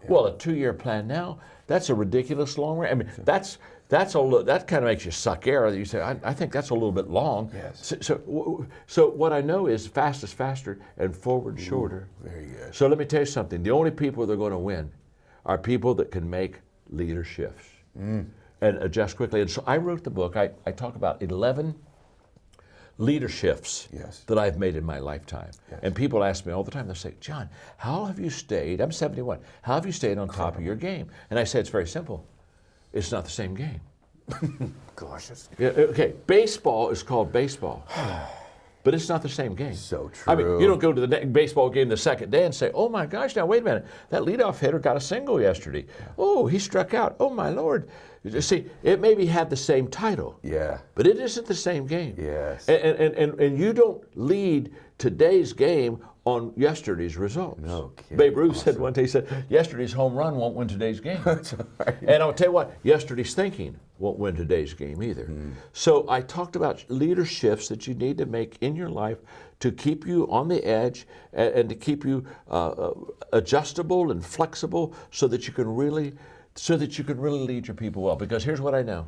Well, a 2-year plan now, that's a ridiculous long range. I mean, that kind of makes you suck air. You say, I think that's a little bit long. Yes. So what I know is fast is faster and forward shorter. Very good. So let me tell you something. The only people that are going to win are people that can make leader shifts and adjust quickly. And so I wrote the book. I talk about 11 leader shifts that I've made in my lifetime. Yes. And people ask me all the time, they say, John, how have you stayed, I'm 71, how have you stayed on top of your game? And I say, it's very simple. It's not the same game. Gosh. Okay, baseball is called baseball, but it's not the same game. So true. I mean, you don't go to the baseball game the second day and say, oh my gosh, now wait a minute, that leadoff hitter got a single yesterday. Oh, he struck out. Oh my Lord. You see, it maybe had the same title. Yeah. But it isn't the same game. Yes. And you don't lead today's game on yesterday's results. No kidding. Babe Ruth said one day, he said, yesterday's home run won't win today's game. That's right. And I'll tell you what, yesterday's thinking won't win today's game either. So I talked about leader shifts that you need to make in your life to keep you on the edge and to keep you adjustable and flexible so that you can really lead your people well. Because here's what I know.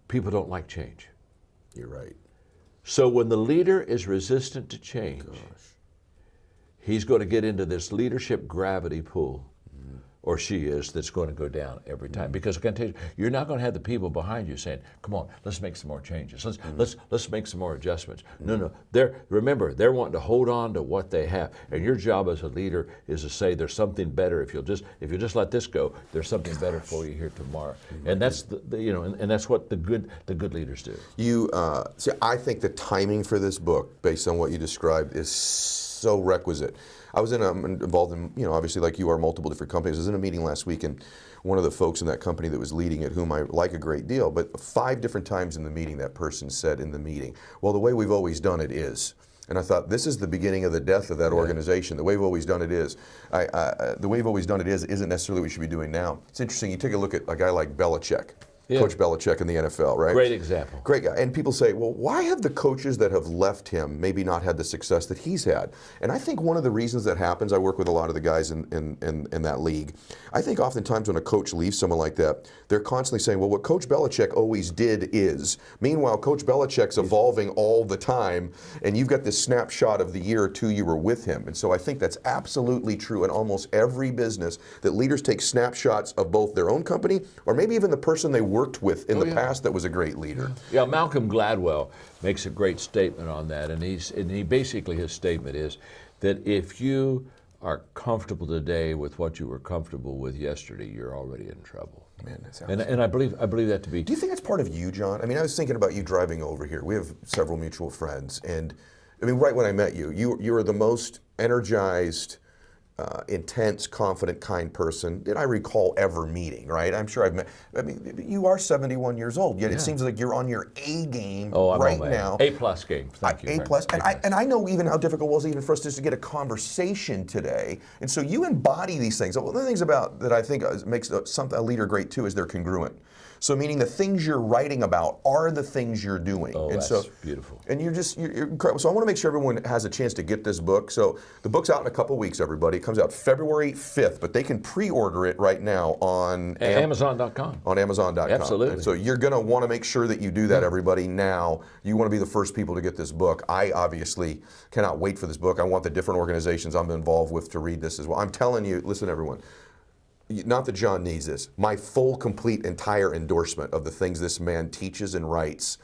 People don't like change. You're right. So when the leader is resistant to change, he's going to get into this leadership gravity pool, or she is, that's going to go down every time. Because I can tell you, you're not going to have the people behind you saying, come on, let's make some more changes. Let's make some more adjustments. No. Remember, they're wanting to hold on to what they have. And your job as a leader is to say there's something better. If you'll just let this go, there's something better for you here tomorrow. And that's and that's what the good leaders do. See, I think the timing for this book, based on what you described, is so requisite. I was involved in, obviously like you are, multiple different companies. I was in a meeting last week, and one of the folks in that company that was leading it, whom I like a great deal, but 5 different times in the meeting that person said in the meeting, well, the way we've always done it is. And I thought, this is the beginning of the death of that organization. The way we've always done it is. The way we've always done it isn't necessarily what we should be doing now. It's interesting, you take a look at a guy like Belichick. Yeah. Coach Belichick in the NFL, right? Great example. Great guy. And people say, well, why have the coaches that have left him maybe not had the success that he's had? And I think one of the reasons that happens, I work with a lot of the guys in that league, I think oftentimes when a coach leaves someone like that, they're constantly saying, well, what Coach Belichick always did is. Meanwhile, Coach Belichick's evolving all the time, and you've got this snapshot of the year or 2 you were with him. And so I think that's absolutely true in almost every business, that leaders take snapshots of both their own company or maybe even the person they worked with in the past that was a great leader. Yeah, Malcolm Gladwell makes a great statement on that, and he basically, his statement is that if you are comfortable today with what you were comfortable with yesterday, you're already in trouble. Man, that sounds. And I believe that to be. Do you think that's part of you, John? I mean, I was thinking about you driving over here. We have several mutual friends, and I mean, right when I met you, you were the most energized, intense, confident, kind person that I recall ever meeting, right? I'm sure I've met, I mean, you are 71 years old, yet it seems like you're on your A game right now. A+ game, thank you. A+. And I know even how difficult it was even for us just to get a conversation today. And so you embody these things. One of the things about that I think makes a leader great too is they're congruent. So meaning the things you're writing about are the things you're doing. Oh, and that's so, beautiful. And you're incredible. So I want to make sure everyone has a chance to get this book. So the book's out in a couple of weeks, everybody. It comes out February 5th, but they can pre-order it right now on Amazon.com. On Amazon.com. Absolutely. And so you're going to want to make sure that you do that, everybody, now. You want to be the first people to get this book. I obviously cannot wait for this book. I want the different organizations I'm involved with to read this as well. I'm telling you, listen, everyone. Not that John needs this. My full, complete, entire endorsement of the things this man teaches and writes,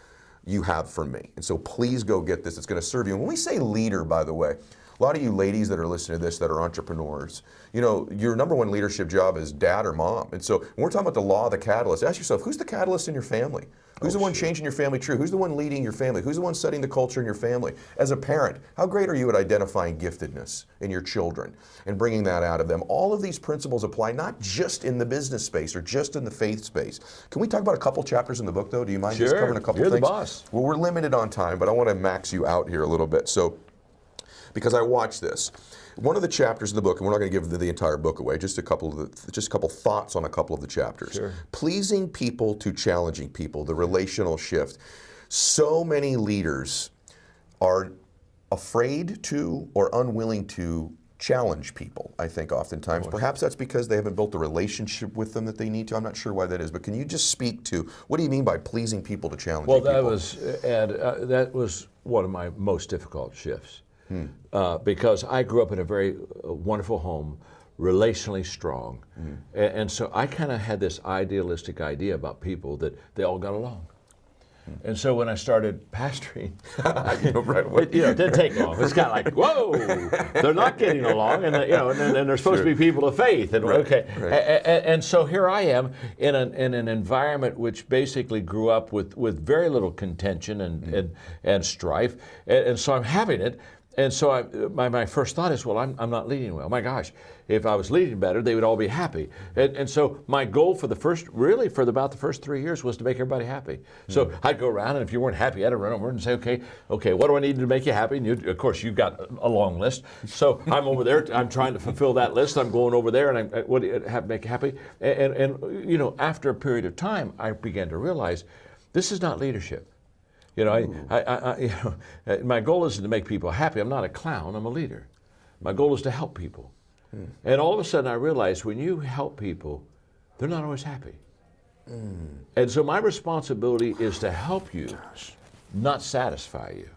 you have from me. And so please go get this. It's going to serve you. And when we say leader, by the way, a lot of you ladies that are listening to this that are entrepreneurs, your number one leadership job is dad or mom. And so when we're talking about the law of the catalyst, ask yourself, who's the catalyst in your family? Who's the one changing your family tree? Who's the one leading your family? Who's the one setting the culture in your family? As a parent, how great are you at identifying giftedness in your children and bringing that out of them? All of these principles apply not just in the business space or just in the faith space. Can we talk about a couple chapters in the book, though? Do you mind just covering a couple things? You're the boss. Well, we're limited on time, but I want to max you out here a little bit. So, because I watched this. One of the chapters in the book, and we're not going to give the entire book away, just a couple thoughts on a couple of the chapters. Sure. Pleasing people to challenging people, the relational shift. So many leaders are afraid to or unwilling to challenge people, I think, oftentimes. Perhaps that's because they haven't built the relationship with them that they need to. I'm not sure why that is, but can you just speak to, what do you mean by pleasing people to challenging people? Well, that was one of my most difficult shifts. Because I grew up in a very wonderful home, relationally strong. And so I kind of had this idealistic idea about people that they all got along. And so when I started pastoring, it didn't take long. It's kind of like, whoa, they're not getting along, and they're supposed to be people of faith. And and so here I am in an environment which basically grew up with very little contention and strife, and so I'm having it. And so my first thought is, well, I'm not leading well. My gosh, if I was leading better, they would all be happy. And so my goal for about the first 3 years was to make everybody happy. So I'd go around, and if you weren't happy, I'd run over and say, okay, what do I need to make you happy? And of course, you've got a long list. So I'm over there, I'm trying to fulfill that list. I'm going over there, and what do you have to make you happy? And after a period of time, I began to realize this is not leadership. My goal isn't to make people happy. I'm not a clown, I'm a leader. My goal is to help people. And all of a sudden I realized when you help people, they're not always happy. And so my responsibility is to help you, not satisfy you.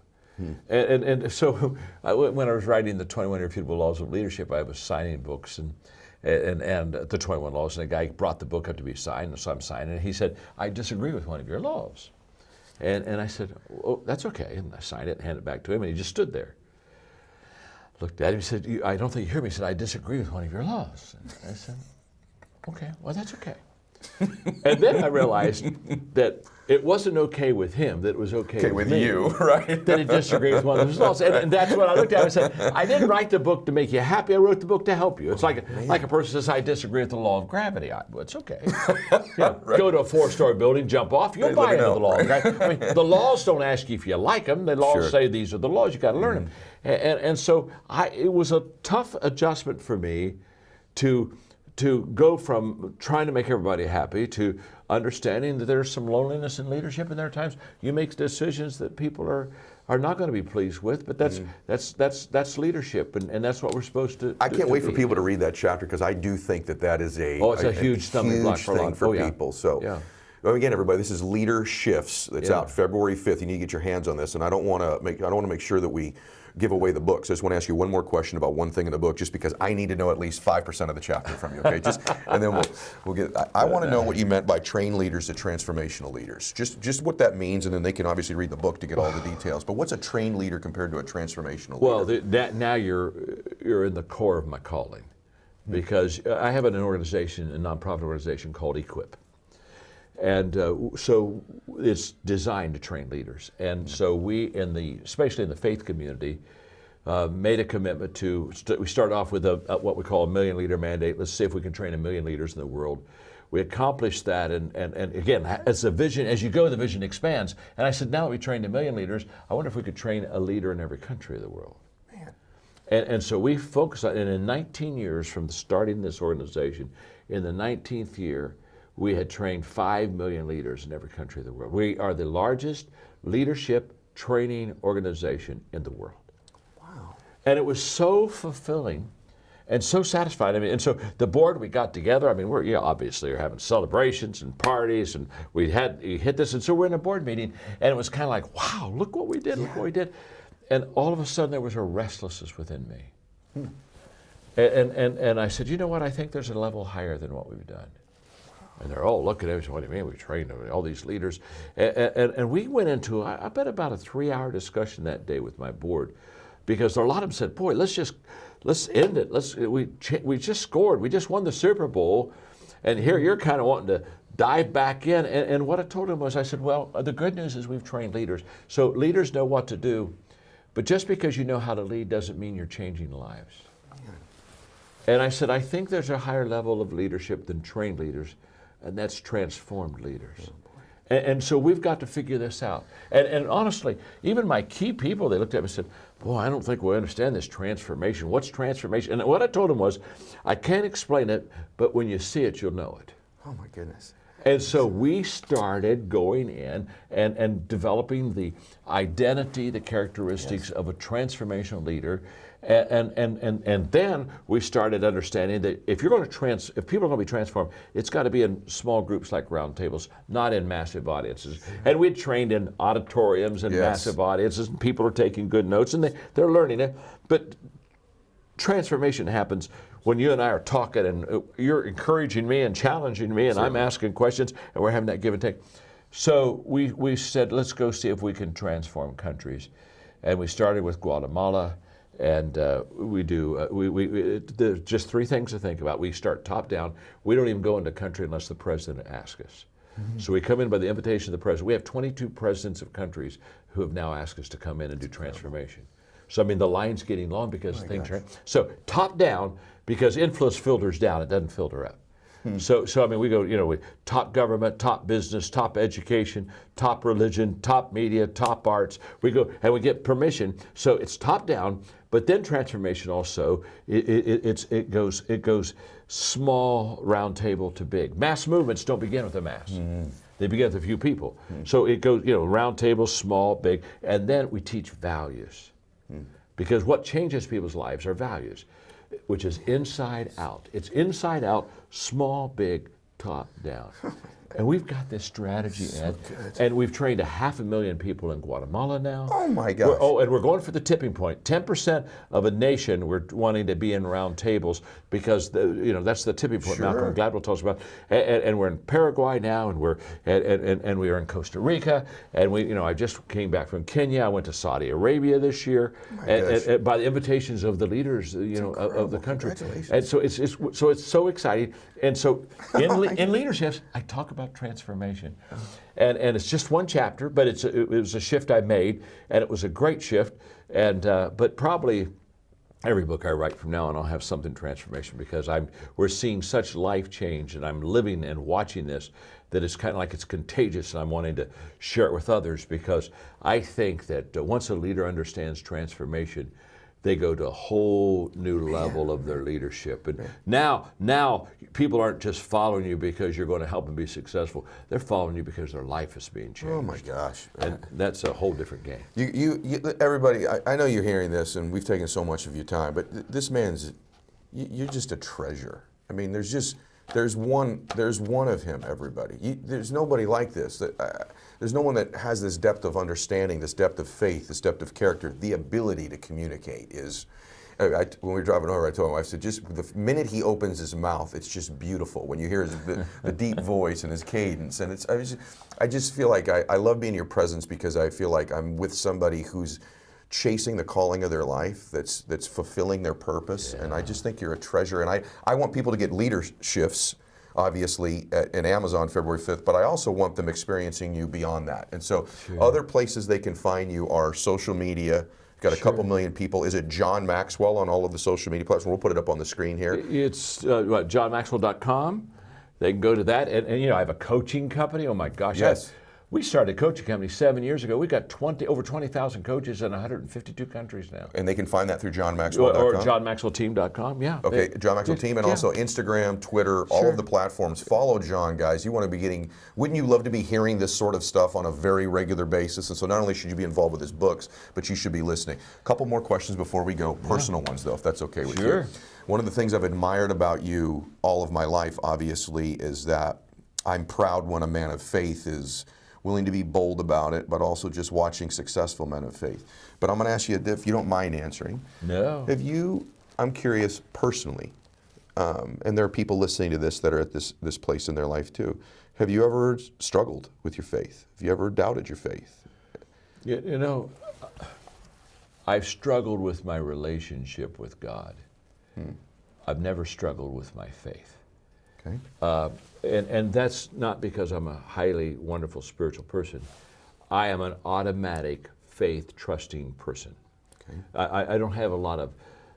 And so when I was writing the 21 Irrefutable Laws of Leadership, I was signing books and the 21 laws, and a guy brought the book up to be signed, and so I'm signing it, and he said, I disagree with one of your laws. And I said, oh, that's okay. And I signed it and handed it back to him, and he just stood there. Looked at him and said, I don't think you hear me. He said, I disagree with one of your laws. And I said, okay, well, that's okay. And then I realized that it wasn't okay with him, that it was okay with me. You, right? That he disagreed with one of his laws. And that's what I looked at. I said, I didn't write the book to make you happy. I wrote the book to help you. It's like a person says, I disagree with the law of gravity. Well, it's okay. Yeah, right. Go to a 4-story building, jump off, you'll buy into the law of gravity. I mean, the laws don't ask you if you like them. The laws say these are the laws. You got to learn them. And so it was a tough adjustment for me to go from trying to make everybody happy to understanding that there's some loneliness in leadership, and there are times you make decisions that people are not going to be pleased with, but that's leadership, and that's what we're supposed to. I can't wait for people to read that chapter, because I do think that is it's a huge stomach block for people. So. Well, again, everybody, this is Leader Shifts. That's out February 5th. You need to get your hands on this, and I don't want to make sure that we give away the book. So I just want to ask you one more question about one thing in the book, just because I need to know at least 5% of the chapter from you. Okay, and then we'll get. I want to know what you meant by train leaders to transformational leaders. Just what that means, and then they can obviously read the book to get all the details. But what's a trained leader compared to a transformational leader? Well, now you're in the core of my calling, because I have an organization, a nonprofit organization called Equip. And so it's designed to train leaders. And so we, especially in the faith community, made a commitment to, we started off with what we call a 1 million leader mandate. Let's see if we can train 1 million leaders in the world. We accomplished that, and again, as you go, the vision expands. And I said, now that we trained 1 million leaders, I wonder if we could train a leader in every country of the world. Man. And so we focused on, and in 19 years from starting this organization, in the 19th year, we had trained 5 million leaders in every country of the world. We are the largest leadership training organization in the world. Wow. And it was so fulfilling and so satisfying. I mean, and so the board, we got together. I mean, we're obviously we're having celebrations and parties, and we hit this. And so we're in a board meeting, and it was kind of like, wow, look what we did, look what we did. And all of a sudden there was a restlessness within me. And I said, you know what, I think there's a level higher than what we've done. And they're all looking at us, what do you mean? We trained all these leaders. And we went into, I bet, about a 3-hour discussion that day with my board, because a lot of them said, boy, let's end it. We just scored. We just won the Super Bowl. And here you're kind of wanting to dive back in. And what I told them was, I said, well, the good news is we've trained leaders. So leaders know what to do. But just because you know how to lead doesn't mean you're changing lives. And I said, I think there's a higher level of leadership than trained leaders, and that's transformed leaders. And so we've got to figure this out. And honestly, even my key people, they looked at me and said, boy, I don't think we understand this transformation. What's transformation? And what I told them was, I can't explain it, but when you see it, you'll know it. Oh my goodness. And so we started going in and developing the identity, the characteristics of a transformational leader. And then we started understanding that if people are going to be transformed, it's got to be in small groups like round tables, not in massive audiences. And we'd trained in auditoriums and massive audiences, and people are taking good notes, and they're learning it. But transformation happens when you and I are talking, and you're encouraging me and challenging me, and I'm asking questions, and we're having that give and take. So we said, let's go see if we can transform countries. And we started with Guatemala. And there's just 3 things to think about. We start top down. We don't even go into a country unless the president asks us. Mm-hmm. So we come in by the invitation of the president. We have 22 presidents of countries who have now asked us to come in and do transformation. So I mean, the line's getting long because things are. So top down, because influence filters down. It doesn't filter up. So I mean, we go, with top government, top business, top education, top religion, top media, top arts. We go and we get permission. So it's top down, but then transformation also. It goes small round table to big. Mass movements don't begin with a mass. They begin with a few people. So it goes, round table, small, big, and then we teach values, because what changes people's lives are values, which is inside out. It's inside out, small, big, top down. And we've got this strategy, Ed, and we've trained 500,000 people in Guatemala now. Oh my gosh. And we're going for the tipping point. 10% of a nation we're wanting to be in round tables, because that's the tipping point. Malcolm Gladwell tells us about. And we're in Paraguay now, and we are in Costa Rica, and I just came back from Kenya. I went to Saudi Arabia this year, and by the invitations of the leaders, of the country. Congratulations. And so it's so exciting. And so in leaderships, I talk about transformation. And it's just one chapter, but it was a shift I made, and it was a great shift. And but probably every book I write from now on, I'll have something transformation, because we're seeing such life change, and I'm living and watching this, that it's kind of like it's contagious, and I'm wanting to share it with others, because I think that once a leader understands transformation, they go to a whole new level of their leadership. And now people aren't just following you because you're going to help them be successful. They're following you because their life is being changed. Oh my gosh. And that's a whole different game. Everybody, I know you're hearing this, and we've taken so much of your time, but this man's, you're just a treasure. I mean, there's one of him, everybody. There's nobody like this. There's no one that has this depth of understanding, this depth of faith, this depth of character. The ability to communicate is, when we were driving over, I told my wife, I said, just the minute he opens his mouth, it's just beautiful. When you hear the deep voice and his cadence, and I just feel like I love being in your presence, because I feel like I'm with somebody who's chasing the calling of their life, that's fulfilling their purpose. And I just think you're a treasure. And I want people to get leaderships, obviously, in Amazon February 5th, but I also want them experiencing you beyond that. And so other places they can find you are social media. You've got a couple million people. Is it John Maxwell on all of the social media platforms? We'll put it up on the screen here. It's johnmaxwell.com. They can go to that. And I have a coaching company. Oh my gosh. Yes. We started a coaching company 7 years ago. We've got over 20,000 coaches in 152 countries now. And they can find that through johnmaxwell.com? Or johnmaxwellteam.com, yeah. Okay, John Maxwell Team, and also Instagram, Twitter, all of the platforms. Follow John, guys. You want to be wouldn't you love to be hearing this sort of stuff on a very regular basis? And so not only should you be involved with his books, but you should be listening. A couple more questions before we go. Personal ones, though, if that's okay with you. One of the things I've admired about you all of my life, obviously, is that I'm proud when a man of faith is willing to be bold about it, but also just watching successful men of faith. But I'm going to ask you, if you don't mind answering. No. I'm curious personally, and there are people listening to this that are at this place in their life too. Have you ever struggled with your faith? Have you ever doubted your faith? I've struggled with my relationship with God. I've never struggled with my faith. Okay. And that's not because I'm a highly wonderful spiritual person. I am an automatic faith trusting person. Okay. I don't have a lot of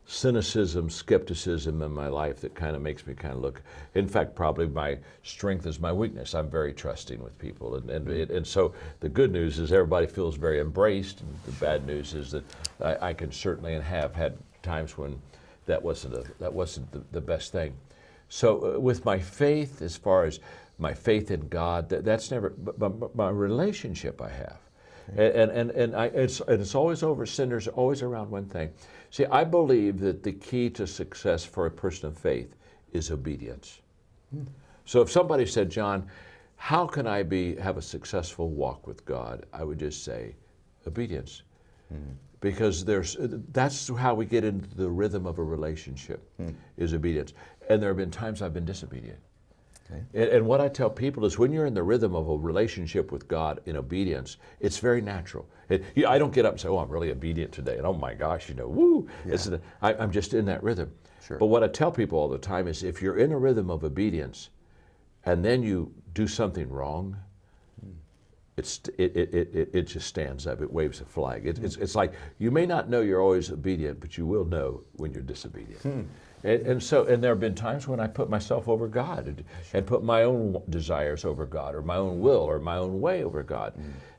cynicism, skepticism in my life that kind of makes me kind of look. In fact, probably my strength is my weakness. I'm very trusting with people, and so the good news is everybody feels very embraced. And the bad news is that I can certainly and have had times when that wasn't the best thing. So with my faith, as far as my faith in God, that's never. But my relationship I have, and it's always over. Sinners always around one thing. See, I believe that the key to success for a person of faith is obedience. So if somebody said, John, how can I have a successful walk with God? I would just say, obedience. Because that's how we get into the rhythm of a relationship, is obedience. And there have been times I've been disobedient. Okay. And what I tell people is when you're in the rhythm of a relationship with God in obedience, it's very natural. I don't get up and say, oh, I'm really obedient today, and oh my gosh, woo. Yeah. I'm just in that rhythm. Sure. But what I tell people all the time is if you're in a rhythm of obedience and then you do something wrong, it just stands up. It waves a flag. It's like you may not know you're always obedient, but you will know when you're disobedient. And there have been times when I put myself over God and put my own desires over God, or my own will, or my own way over God,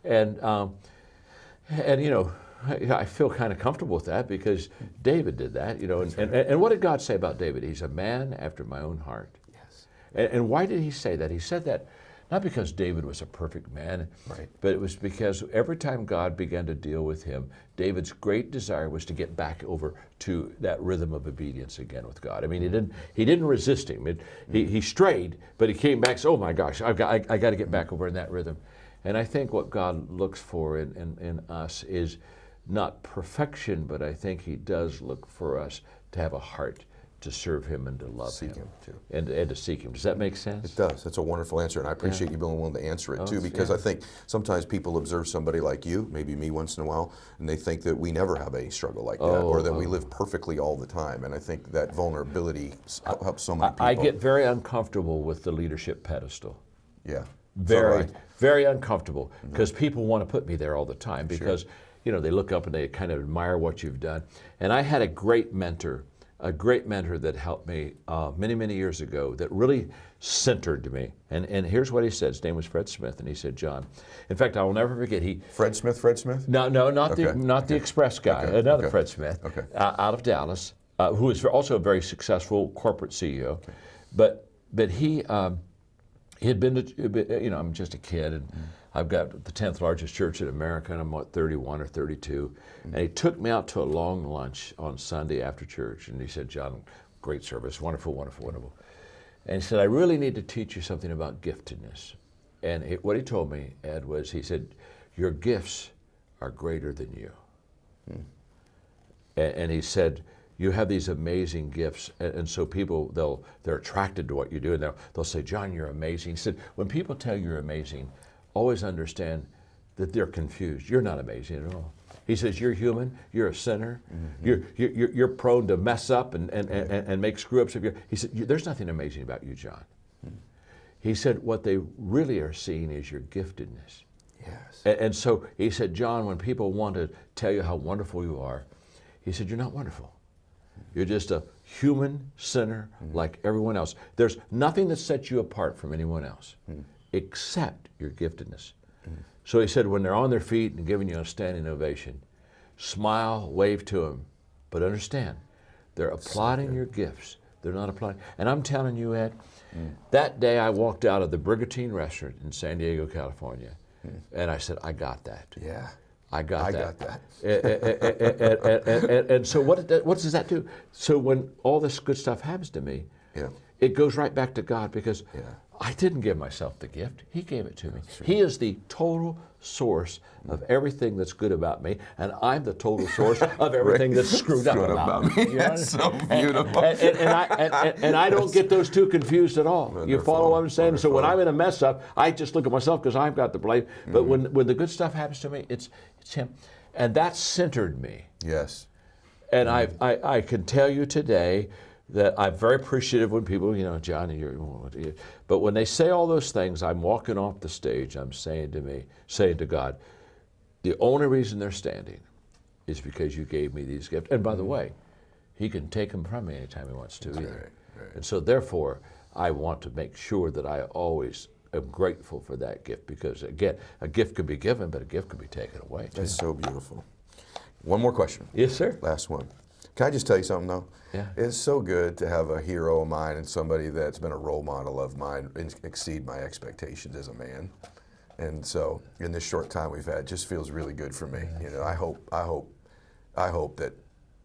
and I feel kind of comfortable with that because David did that, And what did God say about David? He's a man after my own heart. Yes. And why did he say that? He said that not because David was a perfect man, right, but it was because every time God began to deal with him, David's great desire was to get back over to that rhythm of obedience again with God. I mean, he didn't resist him. He strayed, but he came back. So, oh my gosh, I got to get back over in that rhythm. And I think what God looks for in us is not perfection, but I think He does look for us to have a heart to serve Him and to love Seek Him too. and to seek Him. Does that make sense? It does. That's a wonderful answer, and I appreciate you being willing to answer it too, because I think sometimes people observe somebody like you, maybe me once in a while, and they think that we never have any struggle like that, or that we live perfectly all the time. And I think that vulnerability helps so many people. I get very uncomfortable with the leadership pedestal. Yeah. Very uncomfortable, because people want to put me there all the time because they look up and they kind of admire what you've done. And I had a great mentor that helped me many years ago that really centered me. And here's what he said. His name was Fred Smith, and he said, John, in fact, I will never forget. Fred Smith? No, not the Express guy. Another Fred Smith, out of Dallas, who was also a very successful corporate CEO. But he had been to, I'm just a kid, and I've got the 10th largest church in America, and I'm what, 31 or 32. And he took me out to a long lunch on Sunday after church, and he said, John, great service, wonderful. And he said, I really need to teach you something about giftedness. And what he told me, Ed, was he said, your gifts are greater than you. And he said, you have these amazing gifts, and so people, they're attracted to what you do, and they'll say, John, you're amazing. He said, when people tell you you're amazing, always understand that they're confused. You're not amazing at all. He says, you're human, you're a sinner, you're prone to mess up and make screw-ups of he said, there's nothing amazing about you, John. He said, what they really are seeing is your giftedness. Yes. And so he said, John, when people want to tell you how wonderful you are, he said, you're not wonderful. You're just a human sinner like everyone else. There's nothing that sets you apart from anyone else except your giftedness. So he said, when they're on their feet and giving you a standing ovation, smile, wave to them, but understand, they're applauding your gifts. They're not applying. And I'm telling you, Ed, that day I walked out of the Brigantine restaurant in San Diego, California, and I said, I got that. Yeah. I got that. And so what does that do? So when all this good stuff happens to me, it goes right back to God, because I didn't give myself the gift. He gave it to me. He is the total source of everything that's good about me, and I'm the total source of everything that's screwed up about me. You know? That's so beautiful. And I don't get those two confused at all. Wonderful. You follow what I'm saying? Wonderful. So when I'm in a mess up, I just look at myself because I've got the blame. But when the good stuff happens to me, it's Him. And that centered me. Yes. And I can tell you today that I'm very appreciative when people, John, but when they say all those things, I'm walking off the stage, I'm saying to God, the only reason they're standing is because you gave me these gifts. And by the way, He can take them from me anytime He wants to either. Right. And so therefore, I want to make sure that I always am grateful for that gift, because again, a gift could be given, but a gift could be taken away too. That's so beautiful. One more question. Yes, sir. Last one. Can I just tell you something, though? Yeah. It's so good to have a hero of mine and somebody that's been a role model of mine exceed my expectations as a man. And so, in this short time we've had, it just feels really good for me. I hope that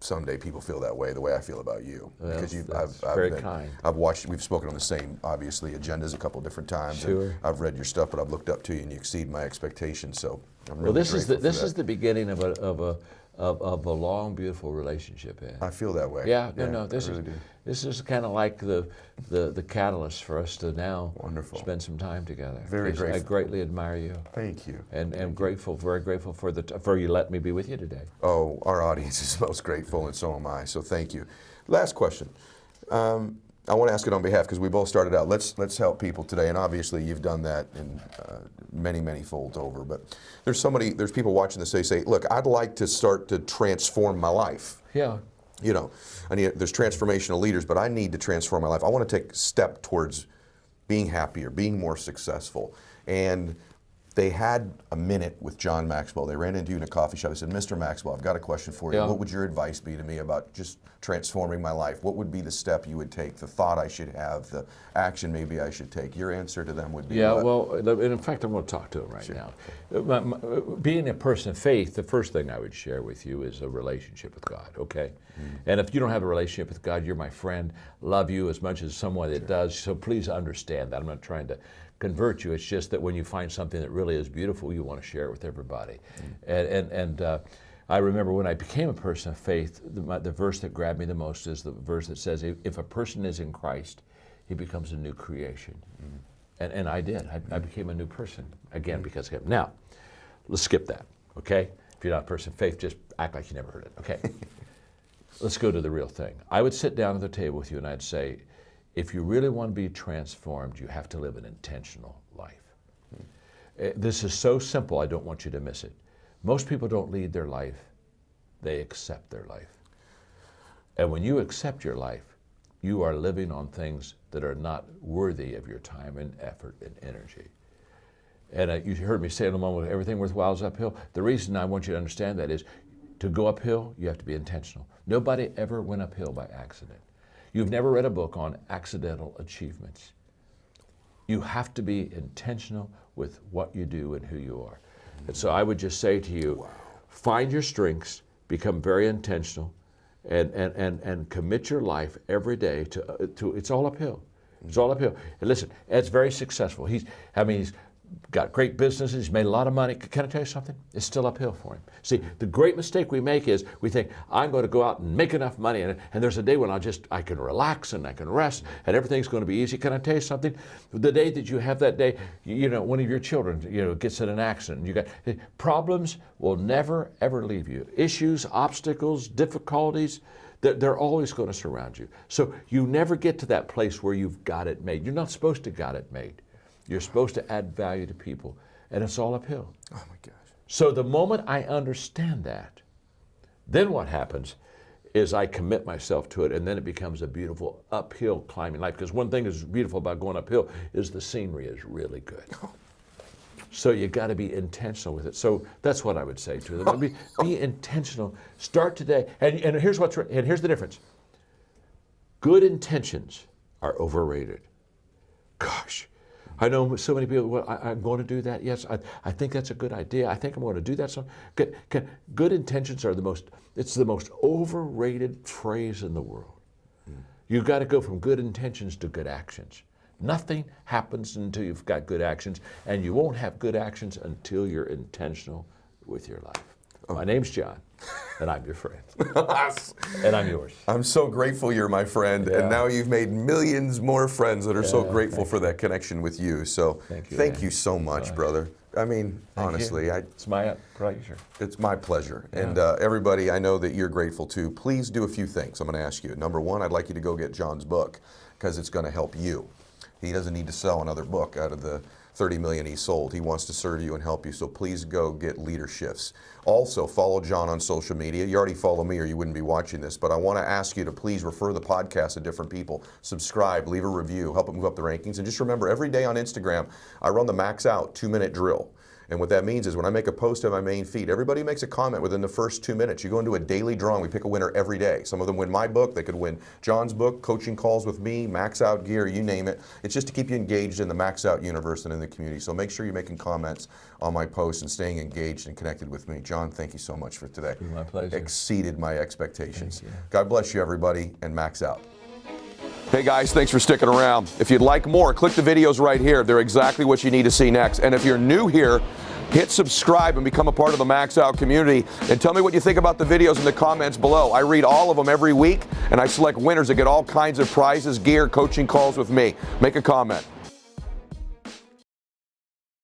someday people feel that way, the way I feel about you. Well, because kind. I've watched. We've spoken on the same, obviously, agendas a couple different times. Sure. And I've read your stuff, but I've looked up to you, and you exceed my expectations. So I'm really well, this grateful is the beginning of a long, beautiful relationship, Ed. I feel that way. Yeah, no. This is kind of like the catalyst for us to now spend some time together. Very grateful. I greatly admire you. Thank you. And am grateful, very grateful for you letting me be with you today. Oh, our audience is most grateful, and so am I. So thank you. Last question. I want to ask it on behalf, because we both started out. Let's help people today, and obviously you've done that in many folds over. But there's people watching this. They say, look, I'd like to start to transform my life. Yeah. There's transformational leaders, but I need to transform my life. I want to take a step towards being happier, being more successful. And they had a minute with John Maxwell. They ran into you in a coffee shop. They said, Mr. Maxwell, I've got a question for you. Yeah. What would your advice be to me about just transforming my life? What would be the step you would take, the thought I should have, the action maybe I should take? Your answer to them would be what? Well, and in fact, I'm going to talk to them right now. Being a person of faith, the first thing I would share with you is a relationship with God, okay? And if you don't have a relationship with God, you're my friend, love you as much as someone that does, so please understand that. I'm not trying to convert you. It's just that when you find something that really is beautiful, you want to share it with everybody. And I remember when I became a person of faith, the verse that grabbed me the most is the verse that says, if a person is in Christ, he becomes a new creation. And I did. I became a new person, again, because of him. Now, let's skip that, okay? If you're not a person of faith, just act like you never heard it, okay? Let's go to the real thing. I would sit down at the table with you and I'd say, if you really want to be transformed, you have to live an intentional life. This is so simple, I don't want you to miss it. Most people don't lead their life, they accept their life. And when you accept your life, you are living on things that are not worthy of your time and effort and energy. And you heard me say in a moment, everything worthwhile is uphill. The reason I want you to understand that is to go uphill, you have to be intentional. Nobody ever went uphill by accident. You've never read a book on accidental achievements. You have to be intentional with what you do and who you are. And so I would just say to you, find your strengths, become very intentional, and commit your life every day to it's all uphill. It's all uphill. And listen, Ed's very successful. He's got great businesses, he's made a lot of money. Can I tell you something? It's still uphill for him. See, the great mistake we make is we think, I'm going to go out and make enough money, and there's a day when I can relax and I can rest and everything's going to be easy. Can I tell you something? The day that you have that day, one of your children, gets in an accident, problems will never, ever leave you. Issues, obstacles, difficulties, they're always going to surround you. So you never get to that place where you've got it made. You're not supposed to got it made. You're supposed to add value to people, and it's all uphill. Oh my gosh. So the moment I understand that, then what happens is I commit myself to it, and then it becomes a beautiful uphill climbing life. Because one thing that's beautiful about going uphill is the scenery is really good. So you got to be intentional with it. So that's what I would say to them. Be intentional. Start today. And here's the difference. Good intentions are overrated. Gosh. I know so many people, well, I'm going to do that. Yes, I think that's a good idea. I think I'm going to do that. So good intentions are the most overrated phrase in the world. You've got to go from good intentions to good actions. Nothing happens until you've got good actions, and you won't have good actions until you're intentional with your life. My name's John, and I'm your friend. And I'm yours. I'm so grateful you're my friend, and now you've made millions more friends that are so grateful for that connection with you. So thank you so much, brother. I mean, honestly, it's my pleasure. It's my pleasure. Yeah. And everybody, I know that you're grateful too. Please do a few things I'm going to ask you. Number one, I'd like you to go get John's book, because it's going to help you. He doesn't need to sell another book out of the 30 million he sold. He wants to serve you and help you, so please go get Leaderships. Also, follow John on social media. You already follow me or you wouldn't be watching this, but I want to ask you to please refer the podcast to different people. Subscribe, leave a review, help it move up the rankings. And just remember, every day on Instagram, I run the Max Out 2-minute drill. And what that means is when I make a post on my main feed, everybody makes a comment within the first 2 minutes. You go into a daily drawing. We pick a winner every day. Some of them win my book. They could win John's book, coaching calls with me, Max Out gear, you name it. It's just to keep you engaged in the Max Out universe and in the community. So make sure you're making comments on my posts and staying engaged and connected with me. John, thank you so much for today. It's my pleasure. Exceeded my expectations. God bless you, everybody, and Max Out. Hey guys, thanks for sticking around. If you'd like more, click the videos right here. They're exactly what you need to see next. And if you're new here, hit subscribe and become a part of the Max Out community. And tell me what you think about the videos in the comments below. I read all of them every week, and I select winners that get all kinds of prizes, gear, coaching calls with me. Make a comment.